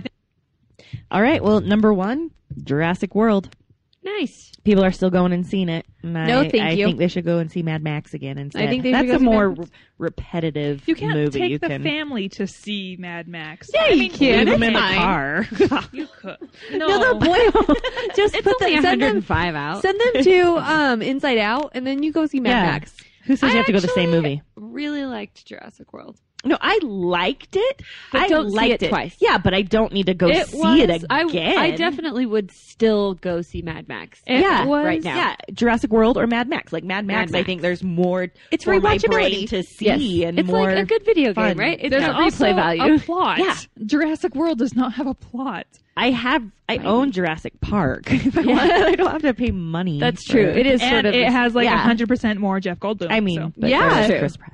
All right. Well, number 1, Jurassic World. nice. People are still going and seeing it. And No, thank I you. think they should go and see Mad Max again instead. I think they That's should go a see more Mad Max. repetitive you can't movie. take You the can family to see Mad Max. Yeah, you can. leave them It's in a fine. car. You could. No, the boy. Just It's put only send them 105 out. Send them to Inside Out, and then you go see Mad Yeah. Max. Who says I you have to go to the same actually movie? Really liked Jurassic World. No, I liked it. But I don't see liked it twice. Yeah, but I don't need to go see it again. I definitely would still go see Mad Max. Yeah, right now. Yeah, Jurassic World or Mad Max. Like Mad Max, I Max. think there's more It's for my brain rewatchability. to see Yes. and It's more. like a good video fun. game, right? It's There's got also replay value. a plot. Yeah. Jurassic World does not have a plot. I own Jurassic Park. If I want, I don't have to pay money. That's for true. It is And sort of it has like yeah. 100% more Jeff Goldblum. I mean, so. but Yeah. there's Chris Pratt.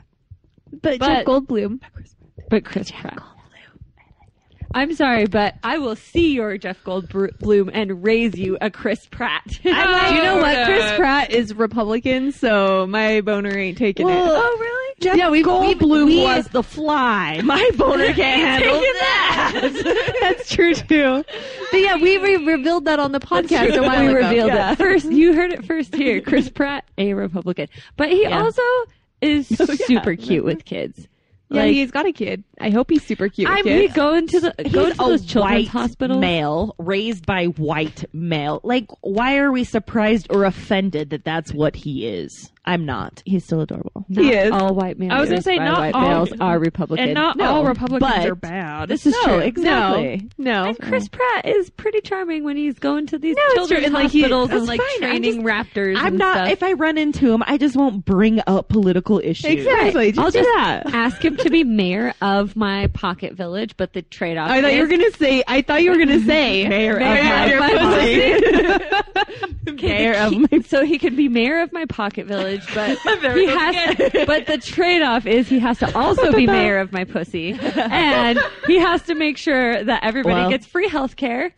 But Jeff Goldblum. But Chris Pratt. I'm sorry, but I will see your Jeff Goldblum and raise you a Chris Pratt. Do you know what? Chris Pratt is Republican, so my boner ain't taking it. Oh, really? Jeff Goldblum was the Fly. My boner can't handle that. That's true too. But yeah, we revealed that on the podcast a while we ago. revealed Yeah. it first. You heard it first here. Chris Pratt, a Republican, but he also is super cute with kids. Yeah, Like, he's got a kid. I hope he's super cute. I'm with kids. going to those children's white hospitals. male raised by white male. Like, why are we surprised or offended that that's what he is? I'm not. He's still adorable. Not He is. all white males. I was gonna say, by not white all- males are Republican. And not No, all Republicans but are bad. This is No, true. exactly. No. And Chris Pratt is pretty charming when he's going to these it's true. children's And, like, he- hospitals and that's like fine. training raptors. I'm and not. Stuff. If I run into him, I just won't bring up political issues. Exactly. I'll do just that. ask him to be mayor of my pocket village, but the trade-off I thought you were gonna say. Mayor of Mayor my of pocket. mayor of my, so he can be mayor of my pocket village, but he has. But the trade-off is he has to also be mayor of my pussy, and he has to make sure that everybody Well, gets free health care.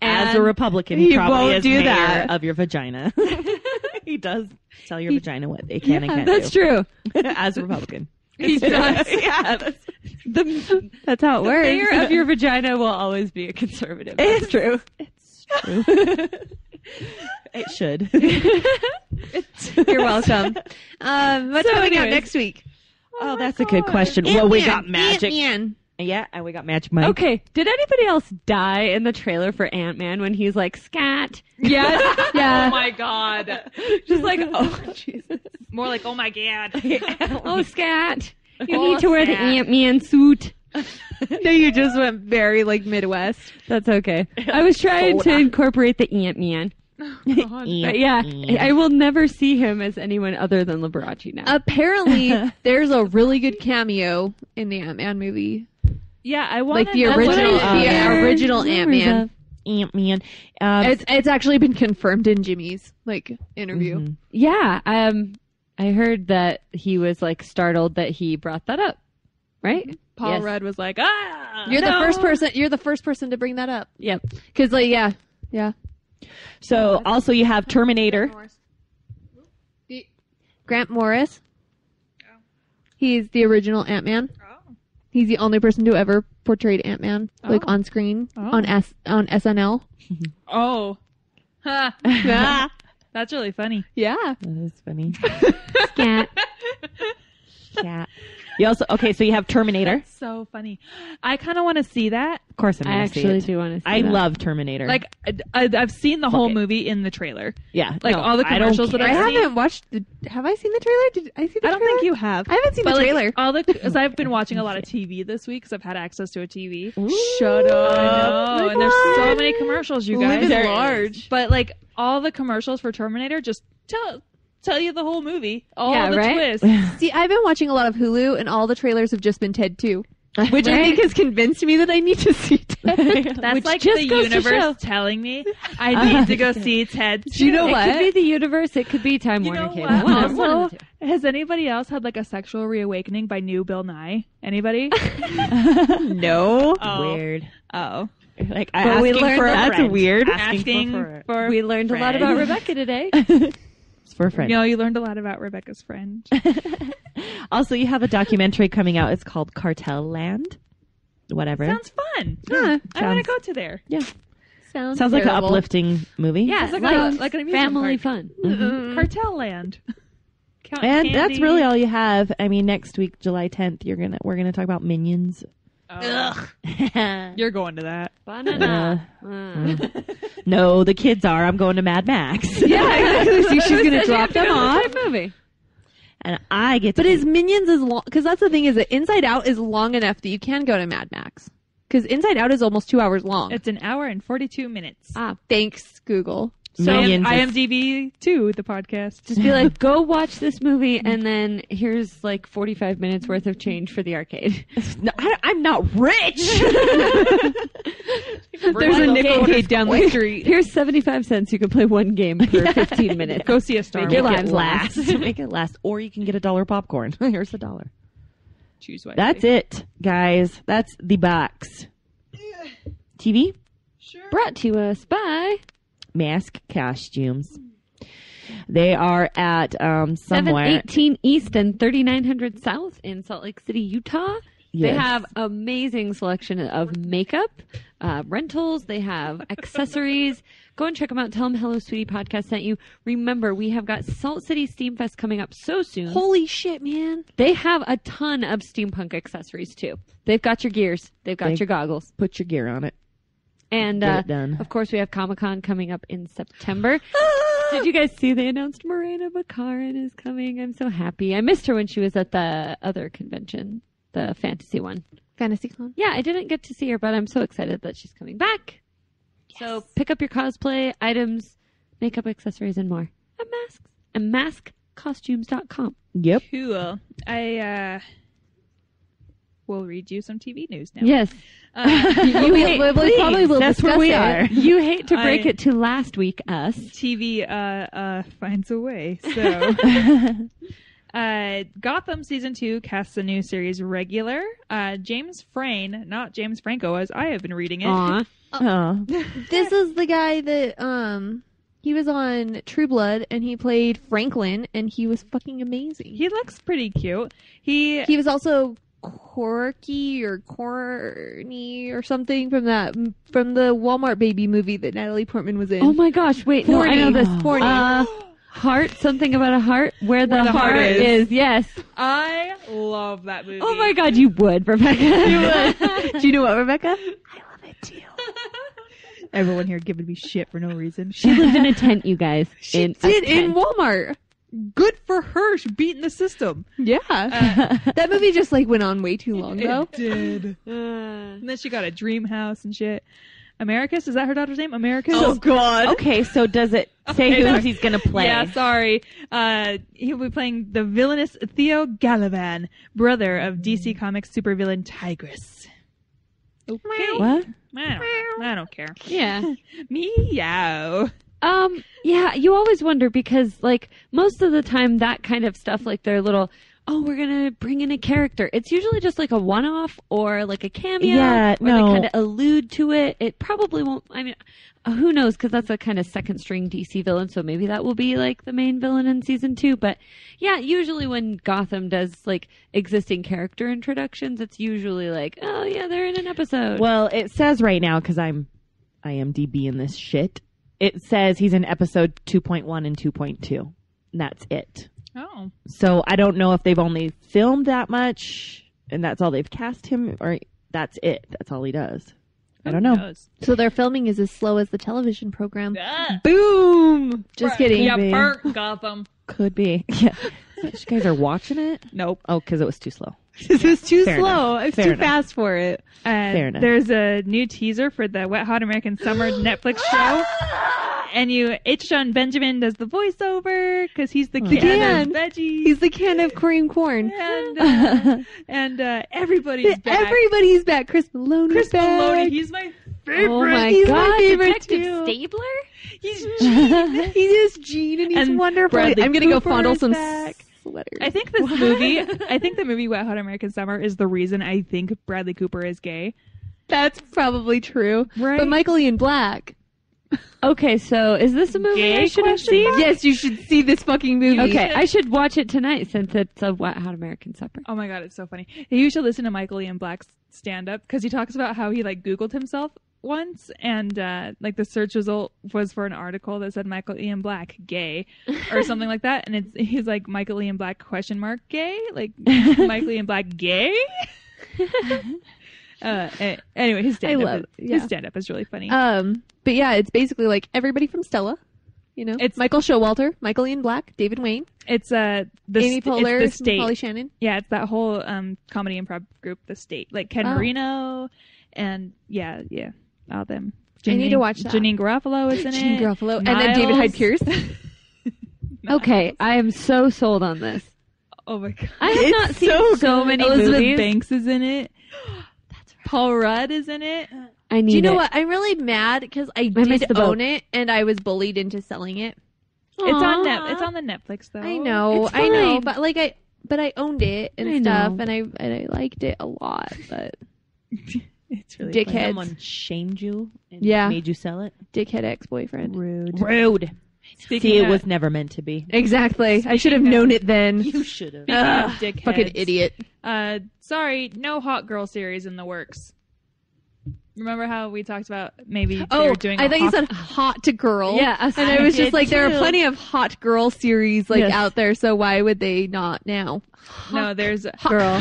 As a Republican, he he probably won't is do mayor that. of your vagina. He does tell your vagina what they can and can't That's do. true. As a Republican. He does. Yeah, that's, The That's how it works. mayor of your vagina will always be a conservative. That's true. it should. You're welcome. What's So coming out anyways. next week? Oh, that's a good question. Well, we got magic. Ant-Man. Yeah, and we got Magic Mike. Okay, did anybody else die in the trailer for Ant-Man when he's like, scat? Yes. Yeah. Oh my god. Just like, oh, Jesus. More like, oh my god. Oh, scat. You need to wear the Ant-Man suit. No, you just went very like Midwest. That's okay. I was trying to incorporate the Ant-Man. But yeah, I will never see him as anyone other than Liberace now. Apparently, there's a really good cameo in the Ant-Man movie. Yeah, I want Like the original Ant-Man. Ant-Man. It's actually been confirmed in Jimmy's like interview. Mm-hmm. Yeah, I heard that he was like startled that he brought that up. Right? Paul Yes. Rudd was like, You're the first person. You're the first person to bring that up. Yep. Because like yeah. So also you have Terminator. Grant Morris. He's the original Ant-Man. Oh. He's the only person to ever portrayed Ant-Man like Oh. on screen Oh. on SNL. Oh. Ha. Yeah. That's really funny. Yeah. That is funny. Scat. Cat. You also so you have Terminator. So funny. I kind of want to see that. Of course, I'm I going to see actually it. do want to see I that. love Terminator. Like, I've seen the whole it. movie in the trailer. yeah, Like, no, all the I don't commercials that care. I I've seen. haven't watched. Have I seen the trailer? Did I see the I don't trailer? think you have. I haven't seen But the like, trailer. all the because I've been watching a lot of TV this week because I've had access to a TV. Shut I know, and there's so many commercials, you guys. Live is There large. is. But like all the commercials for Terminator just tell you the whole movie, all Yeah, the right? twists. See, I've been watching a lot of Hulu, and all the trailers have just been Ted 2. Which I think has convinced me that I need to see Ted. That's Which like just the goes to show. universe telling me I need to go see Ted. Do you know It what? could be the universe. It could be Time You Warner know Cable. what? One of Also, the two. has anybody else had like a sexual reawakening by New Bill Nye? Anybody? No. Oh. Weird. Oh. Like But we asking learned for a that's friend. weird. Asking for We learned a lot about Rebecca today. It's for a friend. You know, you learned a lot about Rebecca's friend. Also, you have a documentary coming out. It's called Cartel Land. Whatever. Sounds fun. Huh. I want to Sounds- go to there. yeah. Sounds Sounds like an terrible. uplifting movie. Yeah, It's like like, like an amusement family park. fun. Cartel Land. Count And that's candy. really all you have. I mean, next week, July 10th, we're gonna talk about Minions. Oh, you're going to that. Banana. No, the kids are. I'm going to Mad Max. Yeah, exactly. See, she's going to drop them off. Movie. And I get to But his Minions is long, because that's the thing is that Inside Out is long enough that you can go to Mad Max. Because Inside Out is almost 2 hours long. It's an hour and 42 minutes. Thanks, Google. So Minions is- IMDb too, the podcast. Just be like, go watch this movie, and then here's like 45 minutes worth of change for the arcade. No, I'm not rich. There's a nickel arcade down the street. Here's 75 cents. You can play one game for 15 minutes. Go see a Star Make your Wars. lives last. Make it last. Or you can get $1 popcorn. Here's $1. Choose wisely. That's it, guys. That's the box. TV, Brought to us by mask costumes. They are at somewhere. 718 East and 3900 South in Salt Lake City, Utah. They Yes. have amazing selection of makeup, rentals. They have accessories. Go and check them out. Tell them Hello Sweetie Podcast sent you. Remember, we have got Salt City Steam Fest coming up so soon. Holy shit, man. They have a ton of steampunk accessories, too. They've got your gears. They've got your goggles. Put your gear on it. And, Get it done. of course, we have Comic-Con coming up in September. Did you guys see they announced Morena Baccarin is coming? I'm so happy. I missed her when she was at the other convention, the fantasy one. FantasyCon. Yeah, I didn't get to see her, but I'm so excited that she's coming back. Yes. So pick up your cosplay items, makeup, accessories, and more at masks and maskcostumes.com. Yep. Cool. I will read you some TV news now. Yes. Probably will That's where discuss we it. are. You hate to break I- it to last week, us. TV finds a way. So Gotham season 2 casts a new series regular. James Frain, not James Franco, as I have been reading it. Aw. Oh. This is the guy that he was on True Blood and he played Franklin and he was fucking amazing. He looks pretty cute. He He was also Corky or Corny or something from the Walmart Baby movie that Natalie Portman was in. Oh my gosh, wait, no, I know this. Horny. Heart, something about a heart, where the heart is. Yes. I love that movie. Oh my god, you would, Rebecca. You would. Do you know what, Rebecca? Everyone here giving me shit for no reason. She lived in a tent, you guys. She did in Walmart. good for her. She beating the system. Yeah. That movie just like went on way too long though. It did. And then she got a dream house and shit. Americus, is that her daughter's name? Americus? Oh, God. Okay, so does it say Okay, who he's going to play? Yeah, sorry. He'll be playing the villainous Theo Gallivan, brother of DC Comics supervillain Tigress. Okay. What? I don't care. Yeah. Meow. Yeah, you always wonder because, like, most of the time that kind of stuff, like their little, oh, we're going to bring in a character. It's usually just like a one-off or like a cameo. Yeah, or they kind of allude to it. It probably won't, I mean, who knows? Because that's a kind of second-string DC villain, so maybe that will be like the main villain in season 2. But yeah, usually when Gotham does like existing character introductions, it's usually like, oh yeah, they're in an episode. Well, it says right now, because I'm IMDb in this shit, it says he's in episode 2.1 and 2.2. And that's it. Oh. So I don't know if they've only filmed that much and that's all they've cast him, or that's it. That's all he does. I don't know. So their filming is as slow as the television program. Yeah. Boom! Just kidding. Yeah, Maybe. burnt Gotham. Could be. Yeah. You guys are watching it? Nope. Oh, because it was too slow. This was too Fair slow. enough. It's Fair too enough. fast for it. Fair enough. There's a new teaser for the Wet Hot American Summer Netflix show. And H. John Benjamin does the voiceover because he's the can of veggies. He's the can of cream corn. And everybody's back. Everybody's back. Chris Maloney's Chris back. Maloney, he's my favorite. Oh my He's god, my favorite Detective too. Stabler? He's Gene. He is Gene and he's And wonderful. Bradley I'm gonna go Cooper fondle is some back. sweaters. I think the movie Wet Hot American Summer is the reason I think Bradley Cooper is gay. That's probably true. Right. But Michael Ian Black. Okay, so is this a movie Gay I should have question seen? mark? Yes, you should see this fucking movie. Okay, I should watch it tonight since it's a Wet Hot American Supper. Oh my god, it's so funny. You should listen to Michael Ian Black's stand-up because he talks about how he like Googled himself once and like the search result was for an article that said Michael Ian Black gay or something like that, and he's like Michael Ian Black ? Gay, like Michael Ian Black gay. Anyway, his stand-up is really funny. But yeah, it's basically like everybody from Stella. You know, It's- Michael Showalter, Michael Ian Black, David Wayne, It's Amy Poehler, it's the State. Holly Shannon. Yeah, it's that whole comedy improv group, The State. Like Ken Marino and yeah, all them. I need to watch that. Janine Garofalo is in Janine it. Garofalo, and then David Hyde Pierce. Okay, I am so sold on this. Oh my god. I have not seen so many Elizabeth movies. Banks is in it. That's right. Paul Rudd is in it. I need Do you know it. what? I'm really mad because I missed did the boat. own it and I was bullied into selling it. It's on Aw. It's on the Netflix though. I know, It's I know, fine. but like I owned it and I stuff, know. and I liked it a lot, but It's really Dickhead. funny. Someone shamed you and Yeah. made you sell it? dickhead ex-boyfriend. Rude. Speaking See, it of- was never meant to be. Exactly. I should have known it then. You should have. Speaking of dickheads, Fucking idiot. Sorry, no hot girl series in the works. Remember how we talked about maybe they Oh, were doing I a thought you hot- said hot to girl. Yeah, and I was did just like, there too. are plenty of hot girl series like Yes. out there, so why would they not now? No, there's Girl.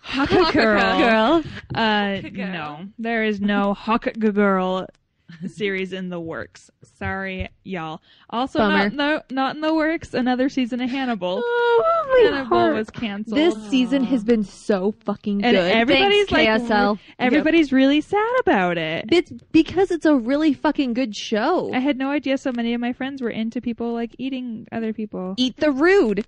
Hawk Girl. Girl. No, there is no Hawk Girl series in the works. Sorry, y'all. Also, Bummer. not in the works. Another season of Hannibal. Oh, my Hannibal heart. was canceled. This season has been so fucking and good. everybody's Thanks, like, KSL. everybody's really sad about it. It's because it's a really fucking good show. I had no idea so many of my friends were into people like eating other people. Eat the rude.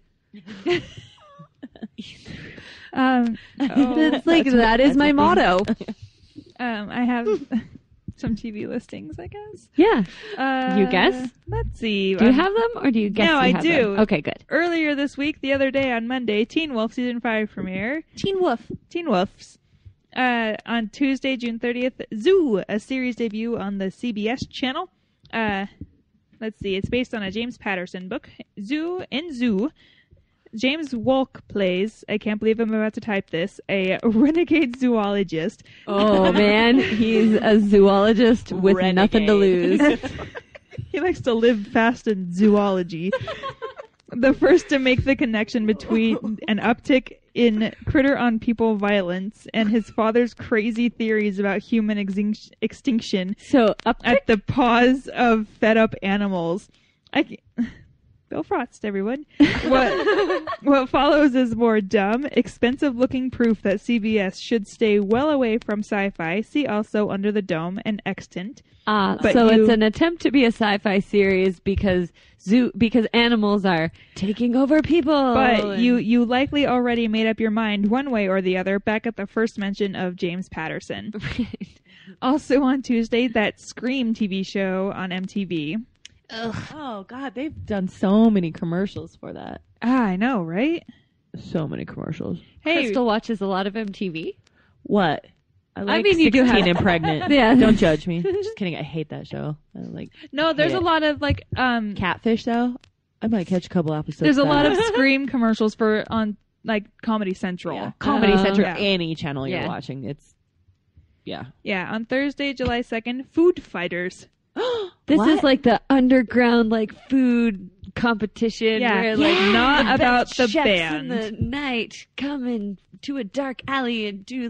It's like that is my motto. I have some TV listings, I guess. Yeah. You guess? Let's see. Do you have them or do you guess? No, you I have do. them? Okay, good. Earlier this week, the other day on Monday, Teen Wolf Season 5 premiere. Teen Wolf. Teen Wolfs. On Tuesday, June 30th, Zoo, a series debut on the CBS channel. Let's see. It's based on a James Patterson book. Zoo, James Wolk plays, I can't believe I'm about to type this, a renegade zoologist. Oh man, he's a zoologist with nothing to lose. He likes to live fast in zoology. The first to make the connection between an uptick in critter-on-people violence and his father's crazy theories about human extinction So up at the paws of fed-up animals. Bill Frost, everyone. What follows is more dumb, expensive-looking proof that CBS should stay well away from sci-fi. See also Under the Dome and Extant. It's an attempt to be a sci-fi series because animals are taking over people. But you likely already made up your mind one way or the other back at the first mention of James Patterson. Right. Also on Tuesday, that Scream TV show on MTV. Ugh. Oh, God, they've done so many commercials for that. I know, right? So many commercials. Hey, Crystal watches a lot of MTV. What? I like mean, you 16 do have- and Pregnant. Yeah. Don't judge me. Just kidding. I hate that show. no, there's hate a it. lot of Catfish, though. I might catch a couple episodes. there's a of lot that. of Scream commercials on Comedy Central. Yeah. Comedy Central. Yeah. Any channel you're Yeah. watching. It's, yeah. Yeah, on Thursday, July 2nd, Food Fighters. This What? is like the underground food competition where not the about best the chefs band. in the night come into a dark alley and do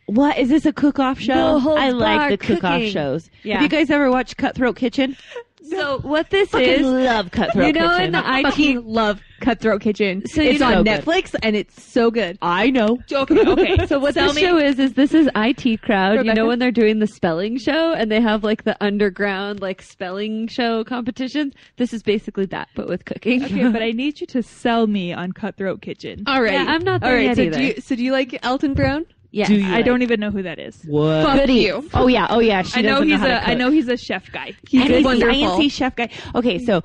What? Is this a cook-off show? No holds I like barred the cook-off cooking. shows. Yeah. Have you guys ever watched Cutthroat Kitchen? So what this Fucking is, love Cutthroat you know, Kitchen. in the I IT, fucking love Cutthroat Kitchen. So you it's know- on So good. Netflix and it's so good. I know. Okay. so what Tell this me- show is this is IT crowd. You Rebecca? know when they're doing the spelling show and they have the underground spelling show competitions. This is basically that, but with cooking. Okay, but I need you to sell me on Cutthroat Kitchen. All right. Yeah, I'm not there All right. yet So either. do you like Elton Brown? Yeah, Do you I don't even know who that is. What? Fuck you. Oh yeah. She I know doesn't he's how to a. I cook. know he's a chef guy. He's INC wonderful. chef guy. Okay, so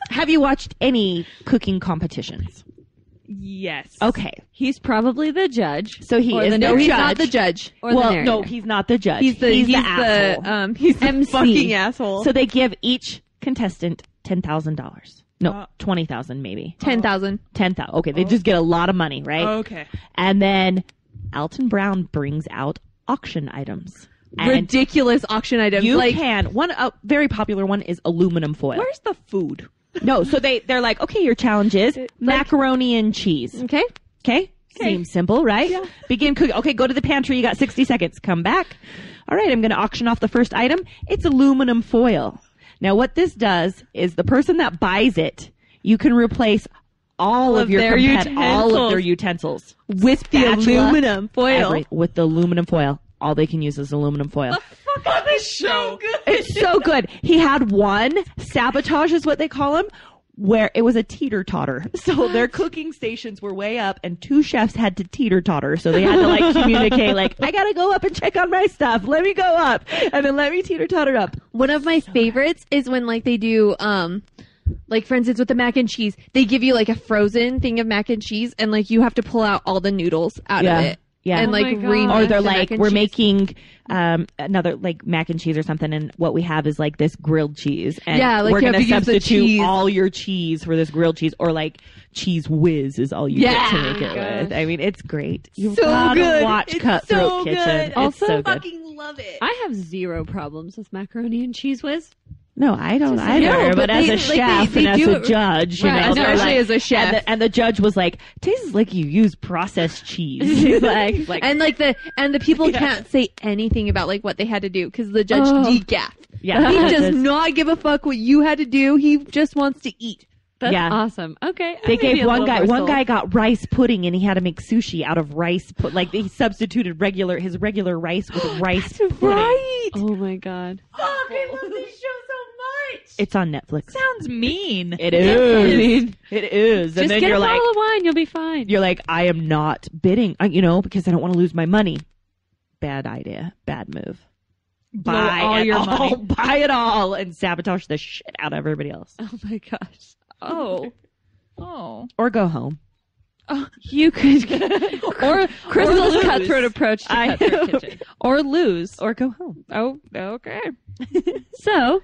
have you watched any cooking competitions? Yes. Okay, he's probably the judge. so he Or is the the No, he's judge. not the judge. Or the well, narrator. no, he's not the judge. He's the asshole. he's the MC. fucking asshole. So they give each contestant $10,000. No, Uh, 20,000 maybe. 10,000. 10,000. Okay, they just get a lot of money, right? Okay. And then Alton Brown brings out auction items. And Ridiculous auction items. you like can. One very popular one is aluminum foil. Where's the food? No, so they're like, okay, your challenge is macaroni and cheese. okay. Okay? Seems simple, right? Yeah. Begin cooking. Okay, go to the pantry. You got 60 seconds. Come back. All right, I'm going to auction off the first item. It's aluminum foil. Now, what this does is the person that buys it, you can replace all of your their all of their utensils With the Spatula, aluminum foil. with the aluminum foil. All they can use is aluminum foil. This show. It's so good. He had one sabotage is what they call him, where it was a teeter-totter. So their cooking stations were way up and two chefs had to teeter-totter. So they had to communicate I got to go up and check on my stuff. Let me go up and then let me teeter-totter up. One of my favorites is when they do for instance with the mac and cheese, they give you a frozen thing of mac and cheese and you have to pull out all the noodles out of it. Yeah. And Oh my God. remix Or they're the mac and we're cheese. making another mac and cheese or something, and what we have is this grilled cheese, and Yeah, we're you have gonna to use the substitute cheese. all your cheese for this grilled cheese, or cheese whiz is all you get to Yeah. make it with. I mean, it's great. You So gotta good. watch It's Cutthroat so Kitchen. good. It's Also, so good. fucking love it. I have zero problems with macaroni and cheese whiz. No, I don't Just- either. No, but but as they- a chef they and as do a it- judge, Right, they're especially as a chef. and the judge was like, "Tastes like you use processed cheese." He's like, and the people can't say anything about what they had to do because the judge Oh. degaffed. yeah, He that's- does not give a fuck what you had to do. He just wants to eat. That's Yeah. awesome. Okay. They maybe gave a one little guy. more One guy got rice pudding, and he had to make sushi out of rice. He substituted his regular rice with rice pudding. Right. Oh my God. Fuck, I love this show so much. It's on Netflix. Sounds mean. It is. I mean, It is. And just then get you're a like, bottle of wine. You'll be fine. you're like, I am not bidding, because I don't want to lose my money. Bad idea. Bad move. Buy all it your all. money. Buy it all and sabotage the shit out of everybody else. Oh my gosh. Oh. Oh. Or go home. You could. or Crystal's lose. cutthroat approach to I- Cutthroat Kitchen. Or lose. Or go home. Oh, okay. So,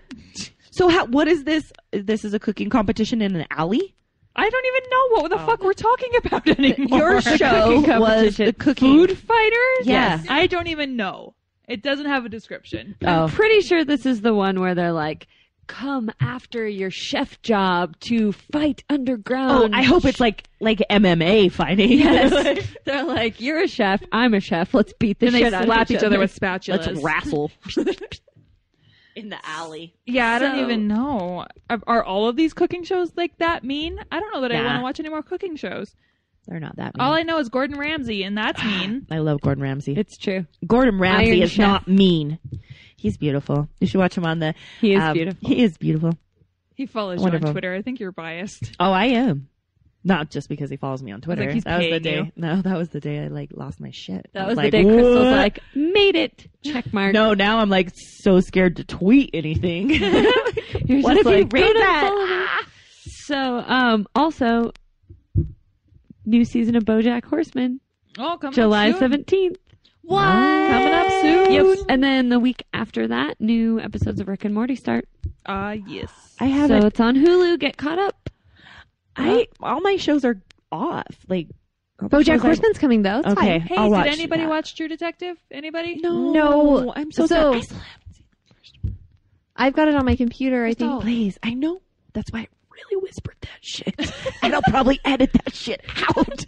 So what is this? This is a cooking competition in an alley? I don't even know what the fuck we're talking about anymore. Your show cooking was competition. the cooking. Food fighters? Yes. I don't even know. It doesn't have a description. Oh. I'm pretty sure this is the one where they're like, come after your chef job to fight Oh, underground. I hope it's like MMA fighting. Yes. They're like, you're a chef, I'm a chef, let's beat the And they shit out slap of each other with spatulas. Let's wrestle. in the alley. Yeah, I don't So- even know. Are all of these cooking shows like that mean? I don't know that I Nah. want to watch any more cooking shows. They're not that mean. All I know is Gordon Ramsay, and that's mean. I love Gordon Ramsay. It's true. Gordon Ramsay Iron is Chef. not mean. He's beautiful. You should watch him on the... He is beautiful. He is beautiful. He follows you Wonderful. on Twitter. I think you're biased. Oh, I am. Not just because he follows me on Twitter. he's That was the paying day. you. No, that was the day I lost my shit. That I was the like, day Crystal's "What?" like, made it. Check mark. No, now I'm so scared to tweet anything. You're What just if he like, read "Go to that?" follow me." So, also, new season of BoJack Horseman, Oh, coming July up soon. 17th. What? Coming up soon. Yep. And then the week after that, new episodes of Rick and Morty start. Yes. I haven't. So it's on Hulu. Get caught up. All my shows are off. All the BoJack shows Horseman's coming though. It's Okay. fine. Hey, I'll did watch anybody that. watch True Detective? Anybody? No. I'm so So- sorry. I still haven't seen the first one. I've got it on my computer. I think. Please, I know. That's why I really whispered that shit. And I'll probably edit that shit out.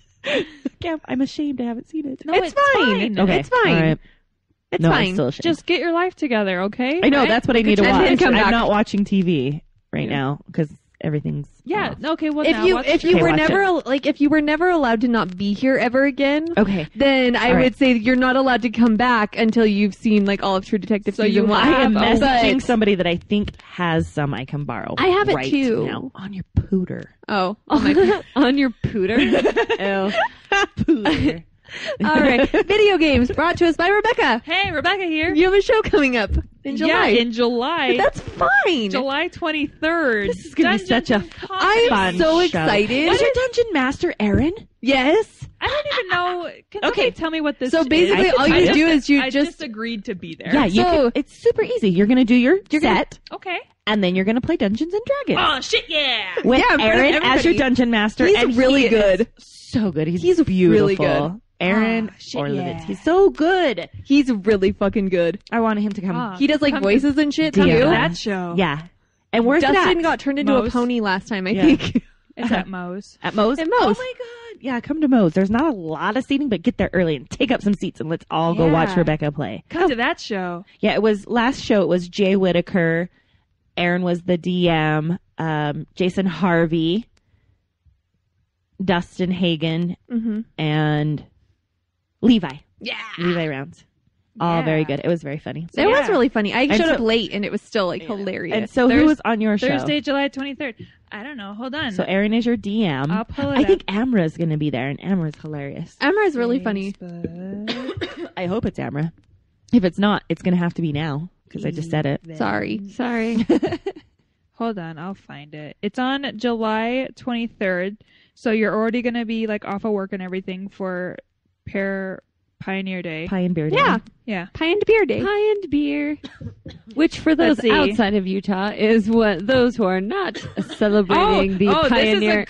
Cam, I'm ashamed I haven't seen it. No, It's fine. Okay. It's fine. All right. It's No, I'm fine. still ashamed. Just get your life together, okay? I know, that's what I need to And watch. then come I'm back. not watching TV right now because everything's Yeah. off. Okay. Well, If now you watch if True you Okay, were watch never if you were never allowed to not be here ever again, Okay. then I All right. would say you're not allowed to come back until you've seen all of True Detective So season you 1. I am have- messaging But- somebody that I think has some I can borrow. I have it right too. now on your pooter. Oh my god. On your pooter. Pooter. All right. Video games brought to us by Rebecca. Hey, Rebecca here. You have a show coming up in July. Yeah, in July. But that's fine. July 23rd. This is gonna be such a I'm fun so show. excited. Is your dungeon master Aaron? Yes. I don't even know. Can Okay. somebody tell me what this So is? basically, all you do is you I just agreed to be there. Yeah, you So- can, it's super easy. You're gonna do your set, Okay. and then you're gonna play Dungeons and Dragons Oh, shit, yeah. with Yeah, in front of Aaron as your everybody. dungeon master. He's and really he is good. so good. He's He's beautiful. really good. Aaron Oh, shit, Orlovitz. yeah. He's so good. He's really fucking good. I wanted him to come. Ah. He does Come to- voices and shit Dear too. God. That show. Yeah. And where's Dustin that? got turned into a Moe's. pony last time, I Yeah. think. It's at Moe's. At Moe's? At Moe's. Oh my god. Yeah, come to Moe's. There's not a lot of seating, but get there early and take up some seats and let's all go watch Yeah. Rebecca play. Come to that show. Yeah, it was last show. It was Jay Whitaker. Aaron was the DM. Jason Harvey, Dustin Hagen, Mm-hmm. and Levi. Yeah. Levi Rounds. All Yeah. very good. It was very funny. It was really funny. I And showed so- up late and it was still hilarious. And so who was on your show? Thursday, July 23rd. I don't know. Hold on. So Aaron is your DM. I'll pull it I up. think Amra's going to be there, and Amra's hilarious. Amra's really funny. Facebook. I hope it's Amra. If it's not, it's going to have to be now because I just said it. Sorry. Hold on. I'll find it. It's on July 23rd. So you're already going to be off of work and everything for Pioneer Day. Pie and beer day. Yeah. Yeah. Pie and beer day. Pie and beer. Which for those Let's see. outside of Utah is what those who are not celebrating the Pioneer.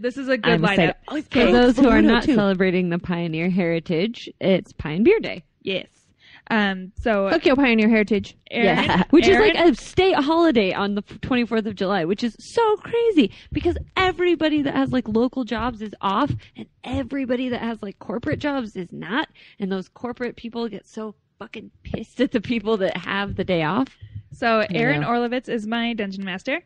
This is a good I'm excited. lineup. For those who are Saludo, not too. celebrating the Pioneer heritage, it's Pie and Beer Day. Yes. So Tokyo Pioneer Heritage. Aaron, Yeah. Which Aaron- is like a state holiday on the 24th of July, which is so crazy because everybody that has local jobs is off and everybody that has corporate jobs is not. And those corporate people get so fucking pissed at the people that have the day off. So Aaron Yeah. Orlovitz is my dungeon master.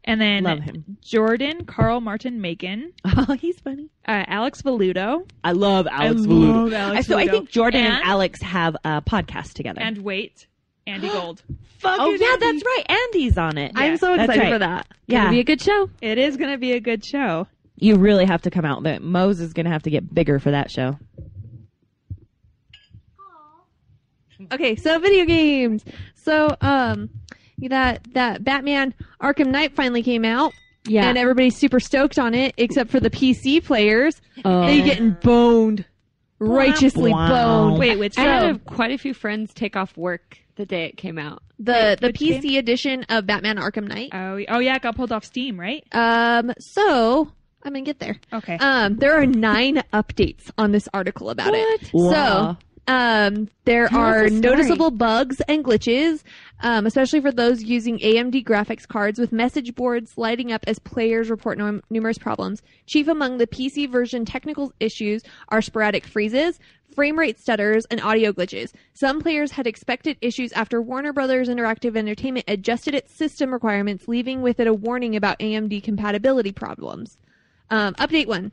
And then Love him. Jordan Carl Martin Macon, Oh, he's funny. Alex Valuto, I love Alex love Valuto. Alex So I Valuto. think Jordan and And- Alex have a podcast together. and wait, Andy Gold. Oh, yeah, that's right. Andy's on it. I'm so That's excited right. for that. Yeah. It'll be a good show. It is going to be a good show. You really have to come out. But Mose is going to have to get bigger for that show. Okay, so video games. So, that Batman Arkham Knight finally came out. Yeah. And everybody's super stoked on it, except for the PC players. Oh. They getting boned. Righteously Wow. boned. Wait, which I show? had quite a few friends take off work the day it came out. The which PC game? edition of Batman Arkham Knight. Oh yeah, it got pulled off Steam, right? So I'm gonna get there. Okay. There are 9 updates on this article about it. Wow. So, there Tell us are the story. noticeable bugs and glitches, especially for those using AMD graphics cards with message boards lighting up as players report numerous problems. Chief among the PC version technical issues are sporadic freezes, frame rate stutters, and audio glitches. Some players had expected issues after Warner Brothers Interactive Entertainment adjusted its system requirements, leaving with it a warning about AMD compatibility problems. Update 1.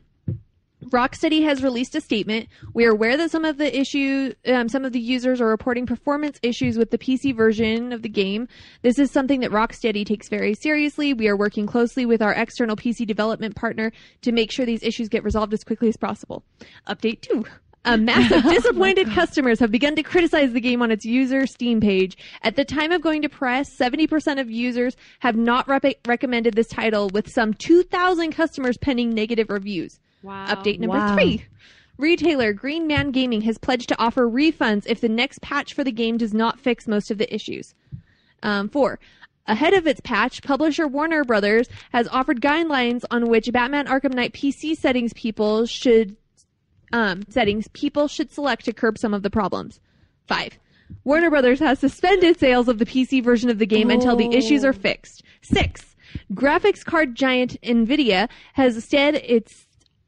Rocksteady has released a statement. We are aware that some of the users are reporting performance issues with the PC version of the game. This is something that Rocksteady takes very seriously. We are working closely with our external PC development partner to make sure these issues get resolved as quickly as possible. Update 2. A mass of disappointed customers have begun to criticize the game on its user Steam page. At the time of going to press, 70% of users have not recommended this title, with some 2,000 customers penning negative reviews. Wow. Update number 3. Retailer Green Man Gaming has pledged to offer refunds if the next patch for the game does not fix most of the issues. 4. Ahead of its patch, publisher Warner Brothers has offered guidelines on which Batman Arkham Knight PC settings people should select to curb some of the problems. 5. Warner Brothers has suspended sales of the PC version of the game until the issues are fixed. 6. Graphics card giant Nvidia has said it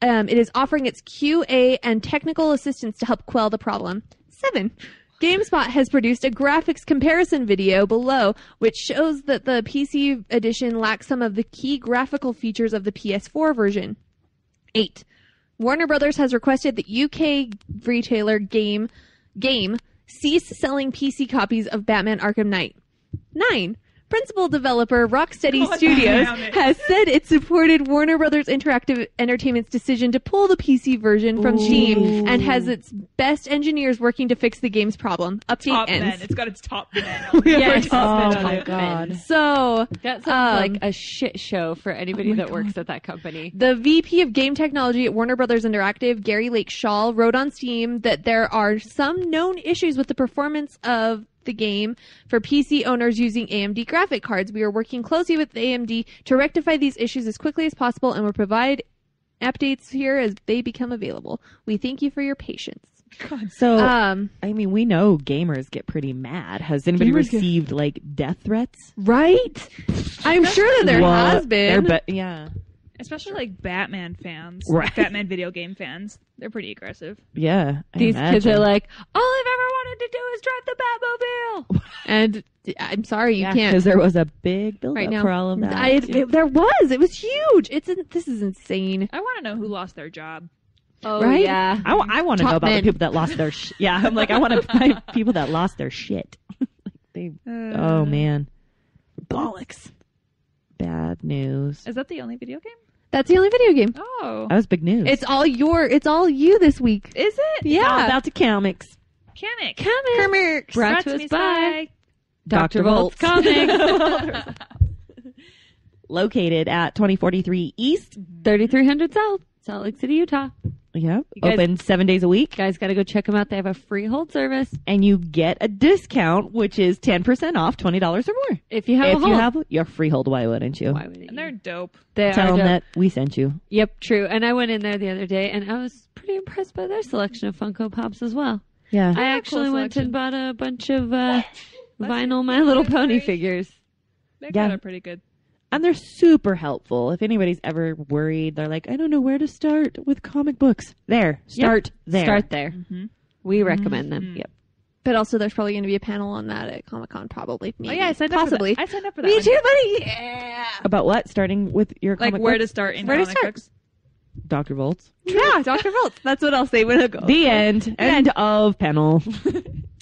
is offering its QA and technical assistance to help quell the problem. 7. GameSpot has produced a graphics comparison video below, which shows that the PC edition lacks some of the key graphical features of the PS4 version. 8. Warner Brothers has requested that UK retailer Game cease selling PC copies of Batman Arkham Knight. 9. Principal developer Rocksteady Studios has said it supported Warner Brothers Interactive Entertainment's decision to pull the PC version from Steam and has its best engineers working to fix the game's problem. Update Top ends. men. It's got its top men. Yes. Oh my god. So That sounds like a shit show for anybody that works at that company. the VP of Game Technology at Warner Brothers Interactive, Gary Lake Shaw, wrote on Steam that there are some known issues with the performance of the game for PC owners using AMD graphic cards. We are working closely with AMD to rectify these issues as quickly as possible and will provide updates here as they become available. We thank you for your patience. So, I mean, we know gamers get pretty mad. Has anybody received like death threats? Right? I'm sure that there has been. Yeah. Especially like Batman fans. Right. Like Batman video game fans. They're pretty aggressive. Yeah. These kids are like, all I've ever wanted to do is drive the Batmobile. And I'm sorry, you can't. Because there was a big build Right up now. for all of that. There was. It was huge. This is insane. I want to know who lost their job. Oh, Right? yeah. I want to know Top about men. the people that lost their yeah, I'm like, I want to find people that lost their shit. Oh, man. Bollocks. Bad news. Is that the only video game? That's the only video game. Oh. That was big news. It's all you this week. Is it? all Yeah. about the comics. Comics. Brought to us by Dr. Volt's Comics. Located at 2043 East. 3300 South, Salt Lake City, Utah. Yep. guys- Open 7 days a week. Guys, got to go check them out. They have a free hold service. And you get a discount, which is 10% off, $20 or more. If you have a If hold. you have your free hold, why wouldn't you? Why wouldn't And they're you? dope. They Tell are them dope. that we sent you. Yep, true. And I went in there the other day, and I was pretty impressed by their selection of Funko Pops as well. Yeah. I actually went and bought a bunch of vinyl My Little Pony figures. They're Yeah. kind of pretty good. And they're super helpful. If anybody's ever worried, they're like, I don't know where to start with comic books. There. Start there. Start there. We recommend them. Yep. But also, there's probably going to be a panel on that at Comic-Con, probably. Maybe. Oh yeah, I signed up Possibly. for that. I signed up for that. Me one. too, buddy. Yeah. About what? Starting with your Like comic where books? to start in Where to comic start? books. Dr. Volts. Yeah, Dr. Volts. That's what I'll say when I go. The end. End of panel.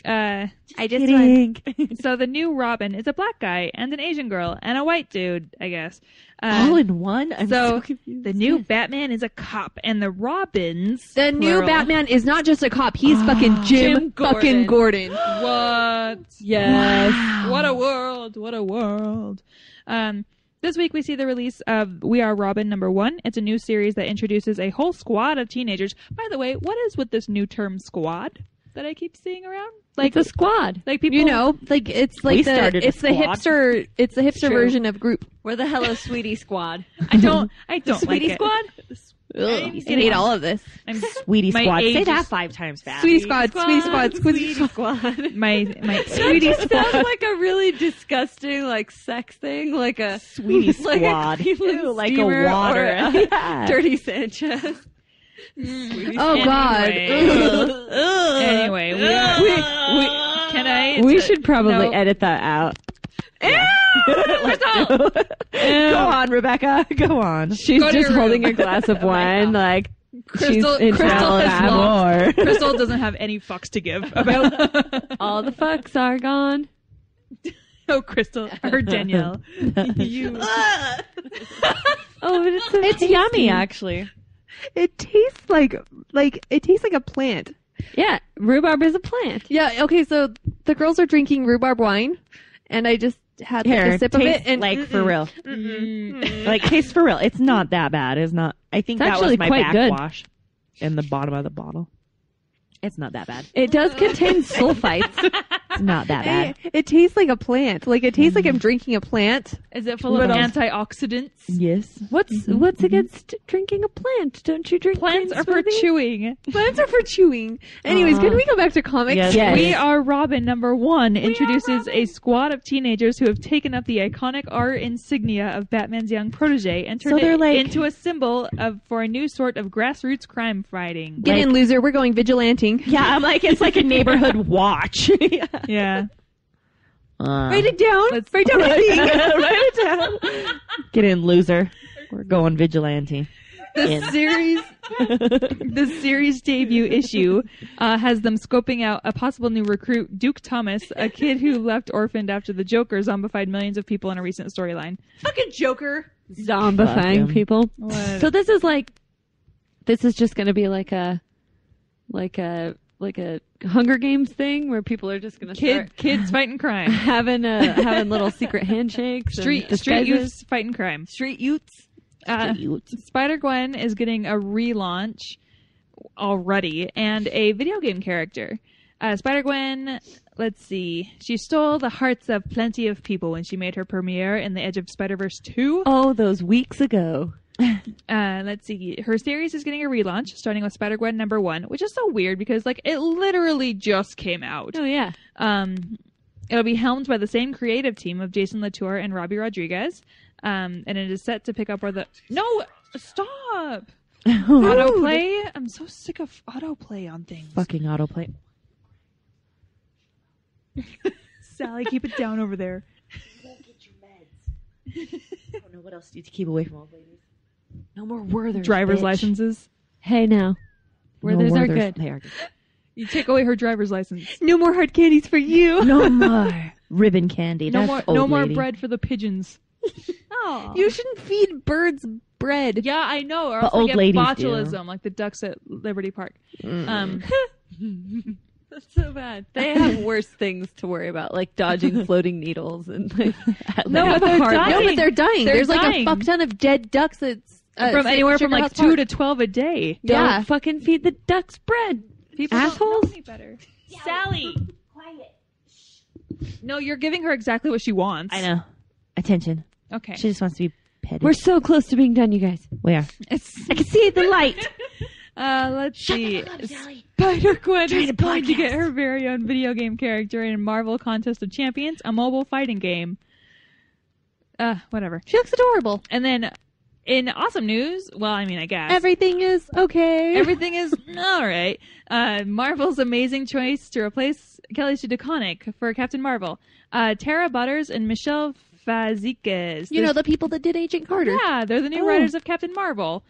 I just Kidding. So the new Robin is a black guy and an Asian girl and a white dude, I guess. All in one? I'm so so confused. the new Batman is a cop, and the Robins. The new plural- Batman is not just a cop. He's fucking Jim fucking Gordon. What? Yes. What a world! What a world! This week we see the release of We Are Robin #1. It's a new series that introduces a whole squad of teenagers. By the way, what is with this new term "squad" that I keep seeing around? Like the squad. Like people, You know, like it's like We started a it's the squad. hipster. It's the hipster True. version of group. We're the Hello Sweetie Squad. I don't like Sweetie it. Squad? Ugh, you ate all of this. I'm Sweetie My Squad. age Say is- that 5 times fast. Sweetie Squad, Sweetie Squad, Sweetie Squad. Squad. my Sweetie Sounds like a really disgusting, like, sex thing. Like a Sweetie like Squad. a Cleveland Ew, like a steamer water. or a Yeah. Dirty Sanchez. Oh God. Anyway, We should probably edit that out. Go on, Rebecca. Go on. She's Go to just your holding room. a glass of wine, like Crystal, she's Crystal, in has more. Crystal doesn't have any fucks to give about. all the fucks are gone. Oh, Crystal or Danielle, you. Oh, but it's Yummy, actually. It tastes like a plant. Yeah, rhubarb is a plant. Yeah. Okay. So the girls are drinking rhubarb wine, and I just had like, a sip of it, and like for real. Like tastes for real. It's not that bad. It's not. I think It's that actually was my quite good. backwash in the bottom of the bottle. It's not that bad. It does contain sulfites. It's not that bad. it tastes like a plant. Like it tastes like I'm drinking a plant. Is it full of antioxidants? Yes. What's against drinking a plant? Don't you drink Plants green are for smoothie? chewing. Plants are for chewing. Anyways, can we go back to comics? Yes. Yes. We Are Robin #1 introduces a squad of teenagers who have taken up the iconic art insignia of Batman's young protege and turned So they're it like- into a symbol for a new sort of grassroots crime fighting. Get in, loser. We're going vigilante-ing. Yeah, I'm like it's like a neighborhood watch. Yeah. Write it down. Let's- Write down everything. Write it down. Get in, loser. We're going vigilante. The series debut issue has them scoping out a possible new recruit, Duke Thomas, a kid who left orphaned after the Joker zombified millions of people in a recent storyline. Fucking Joker. Fuck Zombifying him. people. What? So this is just going to be like a Hunger Games thing where people are just going to start Kids fighting crime. having little secret handshakes. Street disguises. youths fighting crime. Street youths. Spider-Gwen is getting a relaunch already and a video game character. Spider-Gwen, let's see. She stole the hearts of plenty of people when she made her premiere in the Edge of Spider-Verse 2. Oh, those weeks ago. Let's see. Her series is getting a relaunch, starting with Spider-Gwen #1, which is so weird because, like, it literally just came out. Oh, yeah. It'll be helmed by the same creative team of Jason Latour and Robbie Rodriguez. And it is set to pick up where the... No! Stop! Autoplay? I'm so sick of autoplay on things. Fucking autoplay. Sally, keep it down over there. You won't get your meds. I don't know what else to do to keep away from old ladies. No more Werthers. Driver's bitch. licenses. Hey, now. No Werthers are Werthers. good. They are good. You take away her driver's license. No more hard candies for you. No more ribbon candy. No That's more, old no more lady. bread for the pigeons. Oh. You shouldn't feed birds bread. Yeah, I know. Or But else they old get ladies botulism, like the ducks at Liberty Park. That's so bad. They have worse things to worry about, like dodging floating needles and like. No, have but a they're hard dying. No, but they're dying. They're There's like dying. a fuck ton of dead ducks that's from anywhere from like 2 Sugarhouse to 12 a day. Don't Yeah. fucking feed the ducks bread. People Assholes. don't know any better. Sally, quiet. No, you're giving her exactly what she wants. I know. Attention. Okay. She just wants to be petted. We're so close to being done, you guys. We are. I can see the light. Let's see. Spider-Gwen is going to get her very own video game character in Marvel Contest of Champions, a mobile fighting game. Whatever. She looks adorable. And then, in awesome news, well, I mean, I guess. Everything is okay. Everything is all right. Marvel's amazing choice to replace Kelly Sue DeConnick for Captain Marvel. Tara Butters and Michelle Fazekas. You know, the people that did Agent Carter. Yeah, they're the new writers of Captain Marvel.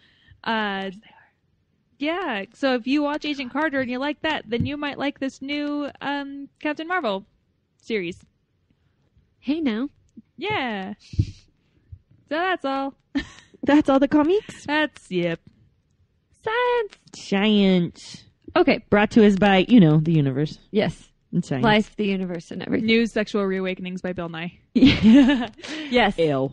Yeah, so if you watch Agent Carter and you like that, then you might like this new Captain Marvel series. Hey, now. Yeah. So that's all. That's all the comics? That's, yep. Science. Giant. Okay. Brought to us by, you know, the universe. Yes. And science. Life, the universe, and everything. New Sexual Reawakenings by Bill Nye. Yes. Ew.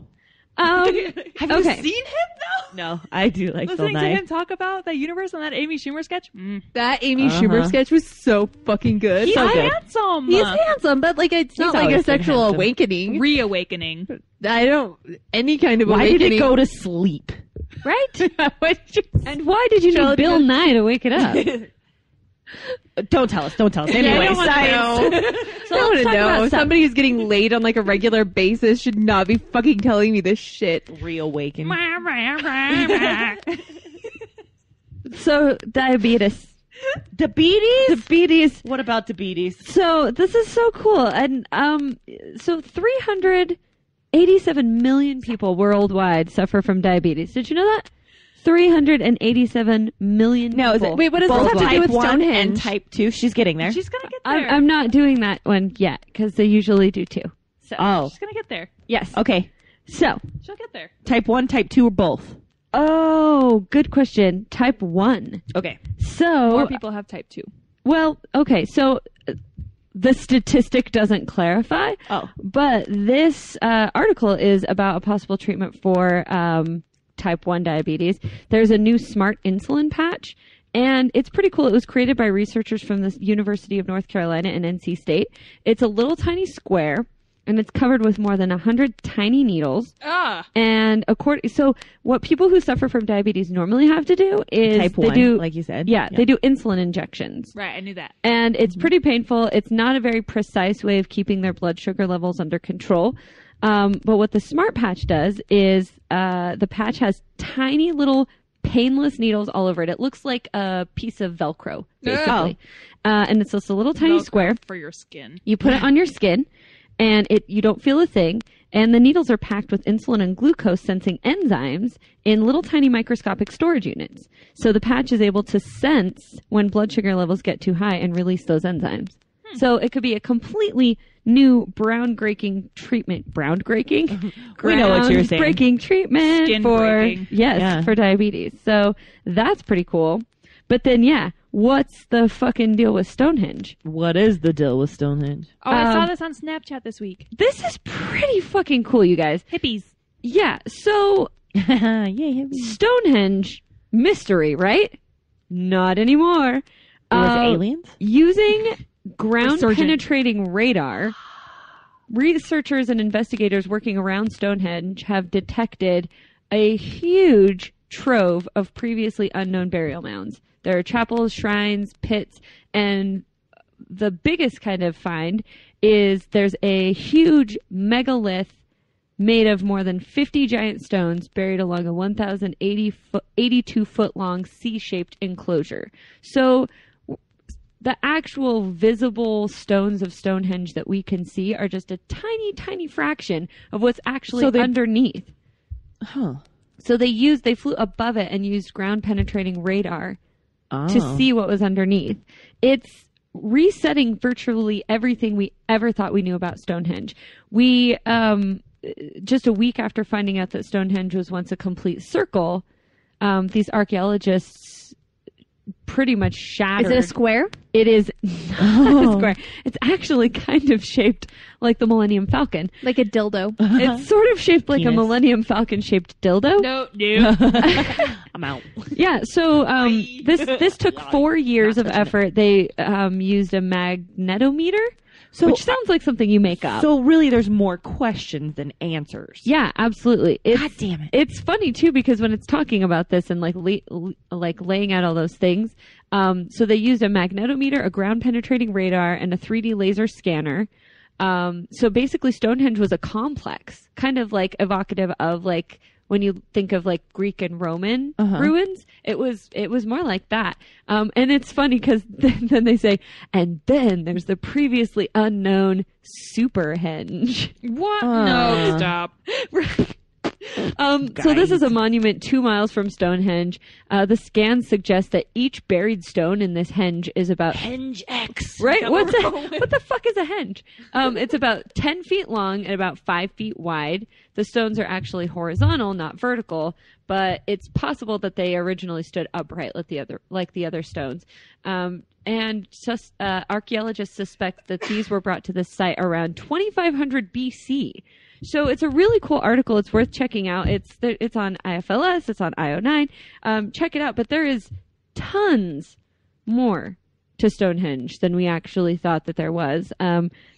Have you Okay. seen him, though? No, I do like Bill Listening to Nye. him talk about that universe and that Amy Schumer sketch? That Amy Schumer sketch was so fucking good. He's So good. handsome. He's handsome, but like it's not like always a been sexual handsome. awakening. Reawakening. I don't any kind of Why did awakening. it go to sleep? Right? What did you And why did you need Bill Nye to wake it up? Don't tell us. Don't tell us. Anyway, I don't want to science. know. So I let's want to talk know. about Somebody who's getting laid on like a regular basis should not be fucking telling me this shit. Reawaken. So diabetes. Diabetes? What about diabetes? So this is so cool. And so 387 million people worldwide suffer from diabetes. Did you know that? 387 million people. No, Wait, what does this have to do with Type 1 Stonehenge? and Type 2? She's getting there. She's gonna get there. I'm not doing that one yet because they usually do too. So She's gonna get there. yes. Okay. So She'll get there. Type 1, Type 2, or both? oh, good question. Type 1. Okay. So More people have type 2. well, okay. So the statistic doesn't clarify. Oh. But this article is about a possible treatment for type 1 diabetes. There's a new smart insulin patch, and it's pretty cool. It was created by researchers from the University of North Carolina and NC State. It's a little tiny square, and it's covered with more than 100 tiny needles. And so what people who suffer from diabetes normally have to do is Type 1, like you said. Yeah, they do insulin injections. Right, I knew that. And it's pretty painful. It's not a very precise way of keeping their blood sugar levels under control. But what the smart patch does is the patch has tiny little painless needles all over it. It looks like a piece of Velcro, basically. And it's just a little tiny Velcro square. for your skin. You put it on your skin, and you don't feel a thing. And the needles are packed with insulin and glucose sensing enzymes in little tiny microscopic storage units. So the patch is able to sense when blood sugar levels get too high and release those enzymes. So it could be a completely new groundbreaking treatment. Groundbreaking? We know what you're saying. Groundbreaking treatment Skin for breaking. for diabetes. So that's pretty cool. But then, what's the fucking deal with Stonehenge? What is the deal with Stonehenge? Oh, I saw this on Snapchat this week. This is pretty fucking cool, you guys. Hippies. Yeah, so Yeah. Stonehenge, mystery, right? Not anymore. It was aliens? Using ground Resurgent. penetrating radar, researchers and investigators working around Stonehenge have detected a huge trove of previously unknown burial mounds. There are chapels, shrines, pits, and the biggest kind of find is there's a huge megalith made of more than 50 giant stones buried along a 1,082-foot long C-shaped enclosure. So the actual visible stones of Stonehenge that we can see are just a tiny, tiny fraction of what's actually underneath. Huh. So they flew above it and used ground penetrating radar to see what was underneath. It's resetting virtually everything we ever thought we knew about Stonehenge. We, just a week after finding out that Stonehenge was once a complete circle, these archaeologists pretty much shattered. Is it a square? It is not a square. It's actually kind of shaped like the Millennium Falcon. Like a dildo. It's sort of shaped like Penis. a Millennium Falcon shaped dildo. No. I'm out. Yeah, so this took 4 years of effort. They used a magnetometer, which sounds like something you make up. So really, there's more questions than answers. Yeah, absolutely. God damn it. It's funny too because when it's talking about this and like laying out all those things, so they used a magnetometer, a ground penetrating radar, and a 3D laser scanner. So basically, Stonehenge was a complex, kind of like evocative of like when you think of like Greek and Roman ruins. It was more like that. And it's funny because then they say, and then there's the previously unknown Superhenge. What? No, stop. So this is a monument 2 miles from Stonehenge. The scans suggest that each buried stone in this henge is about Henge X. right. What the fuck is a henge? It's about 10 feet long and about 5 feet wide. The stones are actually horizontal, not vertical, but it's possible that they originally stood upright like the other stones. And archaeologists suspect that these were brought to this site around 2500 BC. So it's a really cool article. It's worth checking out. It's on IFLS. It's on IO9. Check it out. But there is tons more to Stonehenge than we actually thought that there was.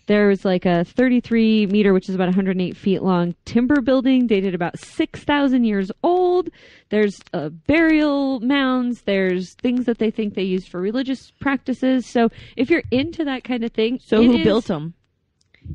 There's like a 33 meter, which is about 108 feet long timber building dated about 6,000 years old. There's burial mounds. There's things that they think they used for religious practices. So if you're into that kind of thing. So who built them?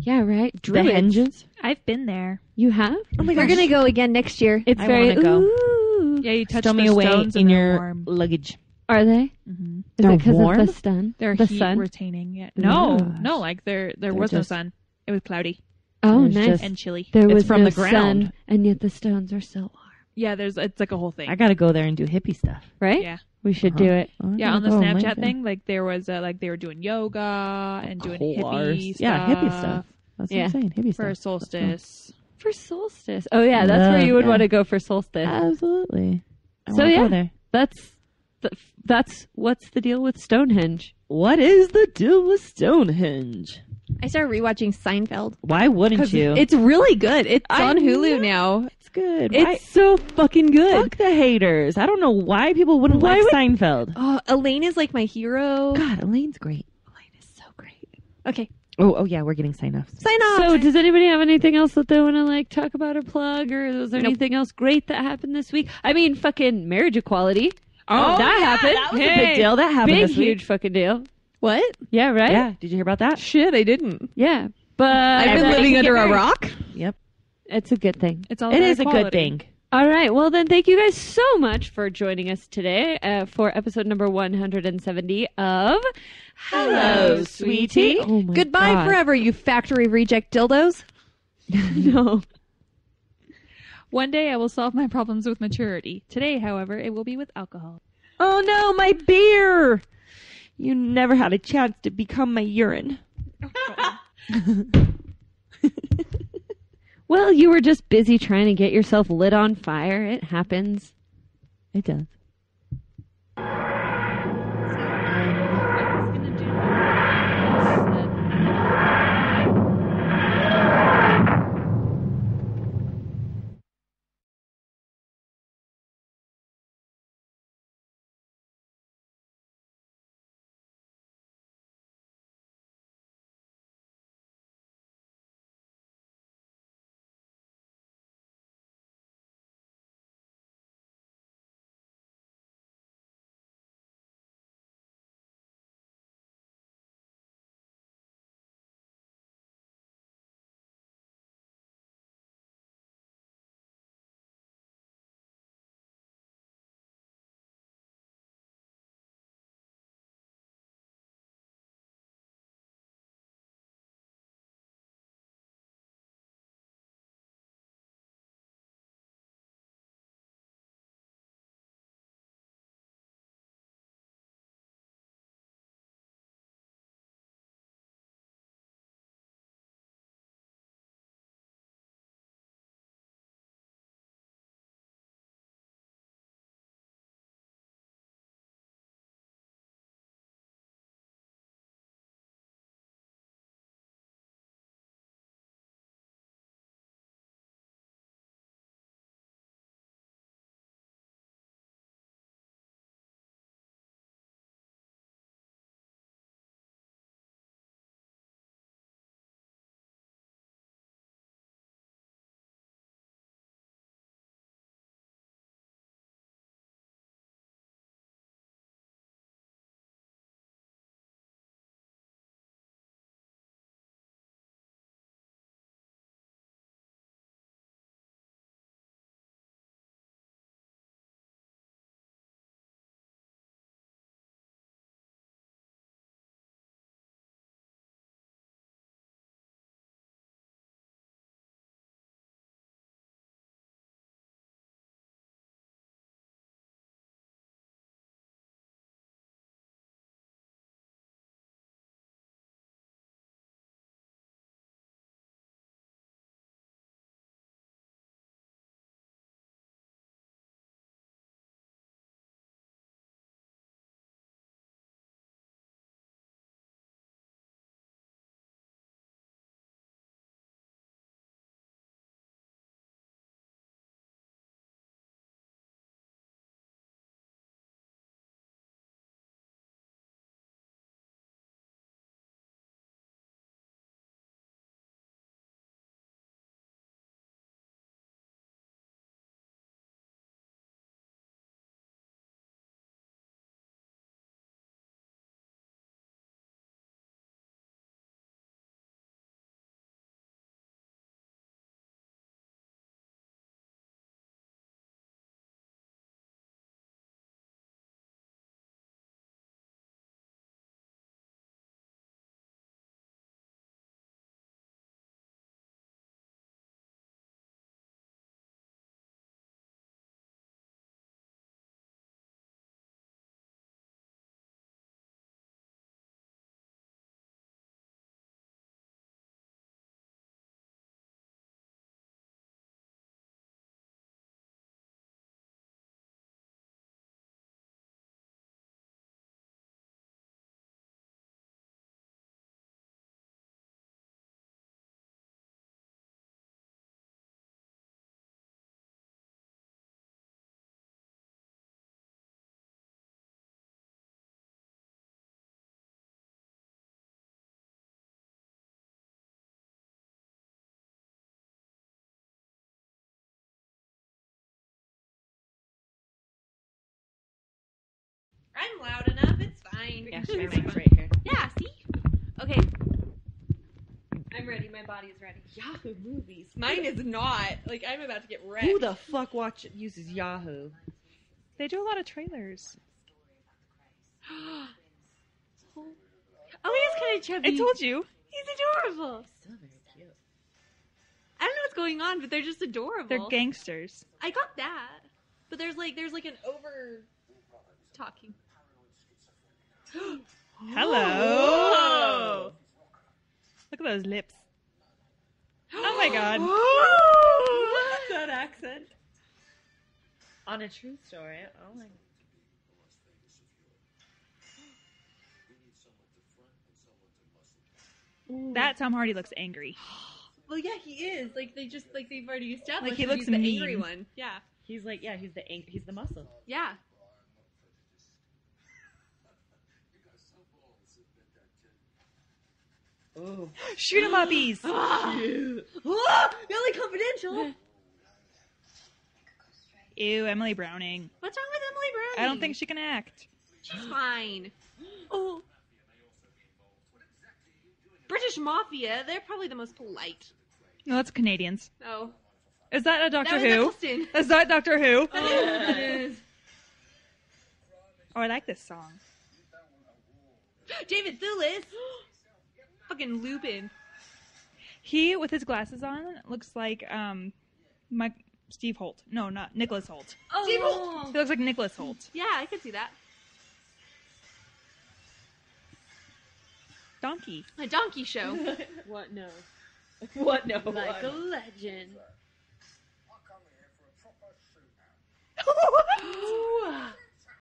Yeah, right. The Druids. henges? I've been there. You have? Oh my We're going to go again next year. It's I very wanna go. ooh. Yeah, you touch Stow the me away stones in and they're your warm. luggage. Are they? Mm-hmm. Is They're it because warm? of the sun? They're the heat sun? retaining. Yeah. No, Gosh. no, like there was no just- sun. It was cloudy Oh, There's nice. just- and chilly. There It's was from no the ground. sun, and yet the stones are so warm. Yeah, it's like a whole thing. I gotta go there and do hippie stuff. Right? Yeah. We should do it. Oh, I Yeah, gotta on the go Snapchat Wednesday. thing, like there was like they were doing yoga and doing Course. hippie stuff. Yeah, hippie stuff. That's Yeah. what I'm saying. Hippie For stuff. solstice. For solstice. Oh, yeah, that's where you would Yeah. want to go for solstice. Absolutely. I So, wanna yeah. go there. That's what's the deal with Stonehenge? What is the deal with Stonehenge? I started rewatching Seinfeld. Why wouldn't you? It's really good. It's I on Hulu know. now. It's good. It's so fucking good. Fuck the haters. I don't know why people wouldn't like Seinfeld. Oh, Elaine is like my hero. God, Elaine's great. Elaine is so great. Okay, Oh yeah, we're getting sign-offs. sign off. So, does anybody have anything else that they want to like talk about or plug, or was there Nope. anything else great that happened this week? I mean, fucking marriage equality. Oh, that yeah, happened. That was a big deal. That happened Big, this week. huge fucking deal. What? Yeah, right? Yeah. Did you hear about that? Shit, I didn't. Yeah. But I've been everybody living can under get a married. rock. Yep. It's a good thing. It's all It about is a good equality. thing. All right. Well, then, thank you guys so much for joining us today for episode number 170 of Hello, Sweetie. Oh my Goodbye God. forever, you factory reject dildos. No. One day I will solve my problems with maturity. Today, however, it will be with alcohol. Oh no, my beer! You never had a chance to become my urine. Well, you were just busy trying to get yourself lit on fire. It happens. It does. I'm loud enough. It's fine. Yeah, my mic's right here. Yeah, see? Okay. I'm ready. My body is ready. Yahoo movies. Mine is not. Like, I'm about to get wrecked. Who the fuck uses Yahoo? They do a lot of trailers. Oh, he's kind of chubby. I told you. He's adorable. So very cute. I don't know what's going on, but they're just adorable. They're gangsters. I got that. But there's like an over talking. Hello. Whoa. Look at those lips. Oh my god. That accent. On a true story. Oh my. That Tom Hardy looks angry. Well, yeah, he is. Like they've already established. Like, he that looks he's the mean. angry one. Yeah. He's like, yeah, he's the muscle. Yeah. Oh. Shoot 'em uppies. Really confidential. Ew, Emily Browning. What's wrong with Emily Browning? I don't think she can act. She's fine. Oh. British Mafia, they're probably the most polite. No, that's Canadians. Oh. Is that a Doctor That was Who? Eccleston. Is that Doctor Who? That is. Oh, I like this song. David Thewlis. Fucking Lupin. He, with his glasses on, looks like Steve Holt. No, not Nicholas Holt. Oh. Steve Holt. He looks like Nicholas Holt. Yeah, I could see that. Donkey. A donkey show. What? No. What? No. Like a legend.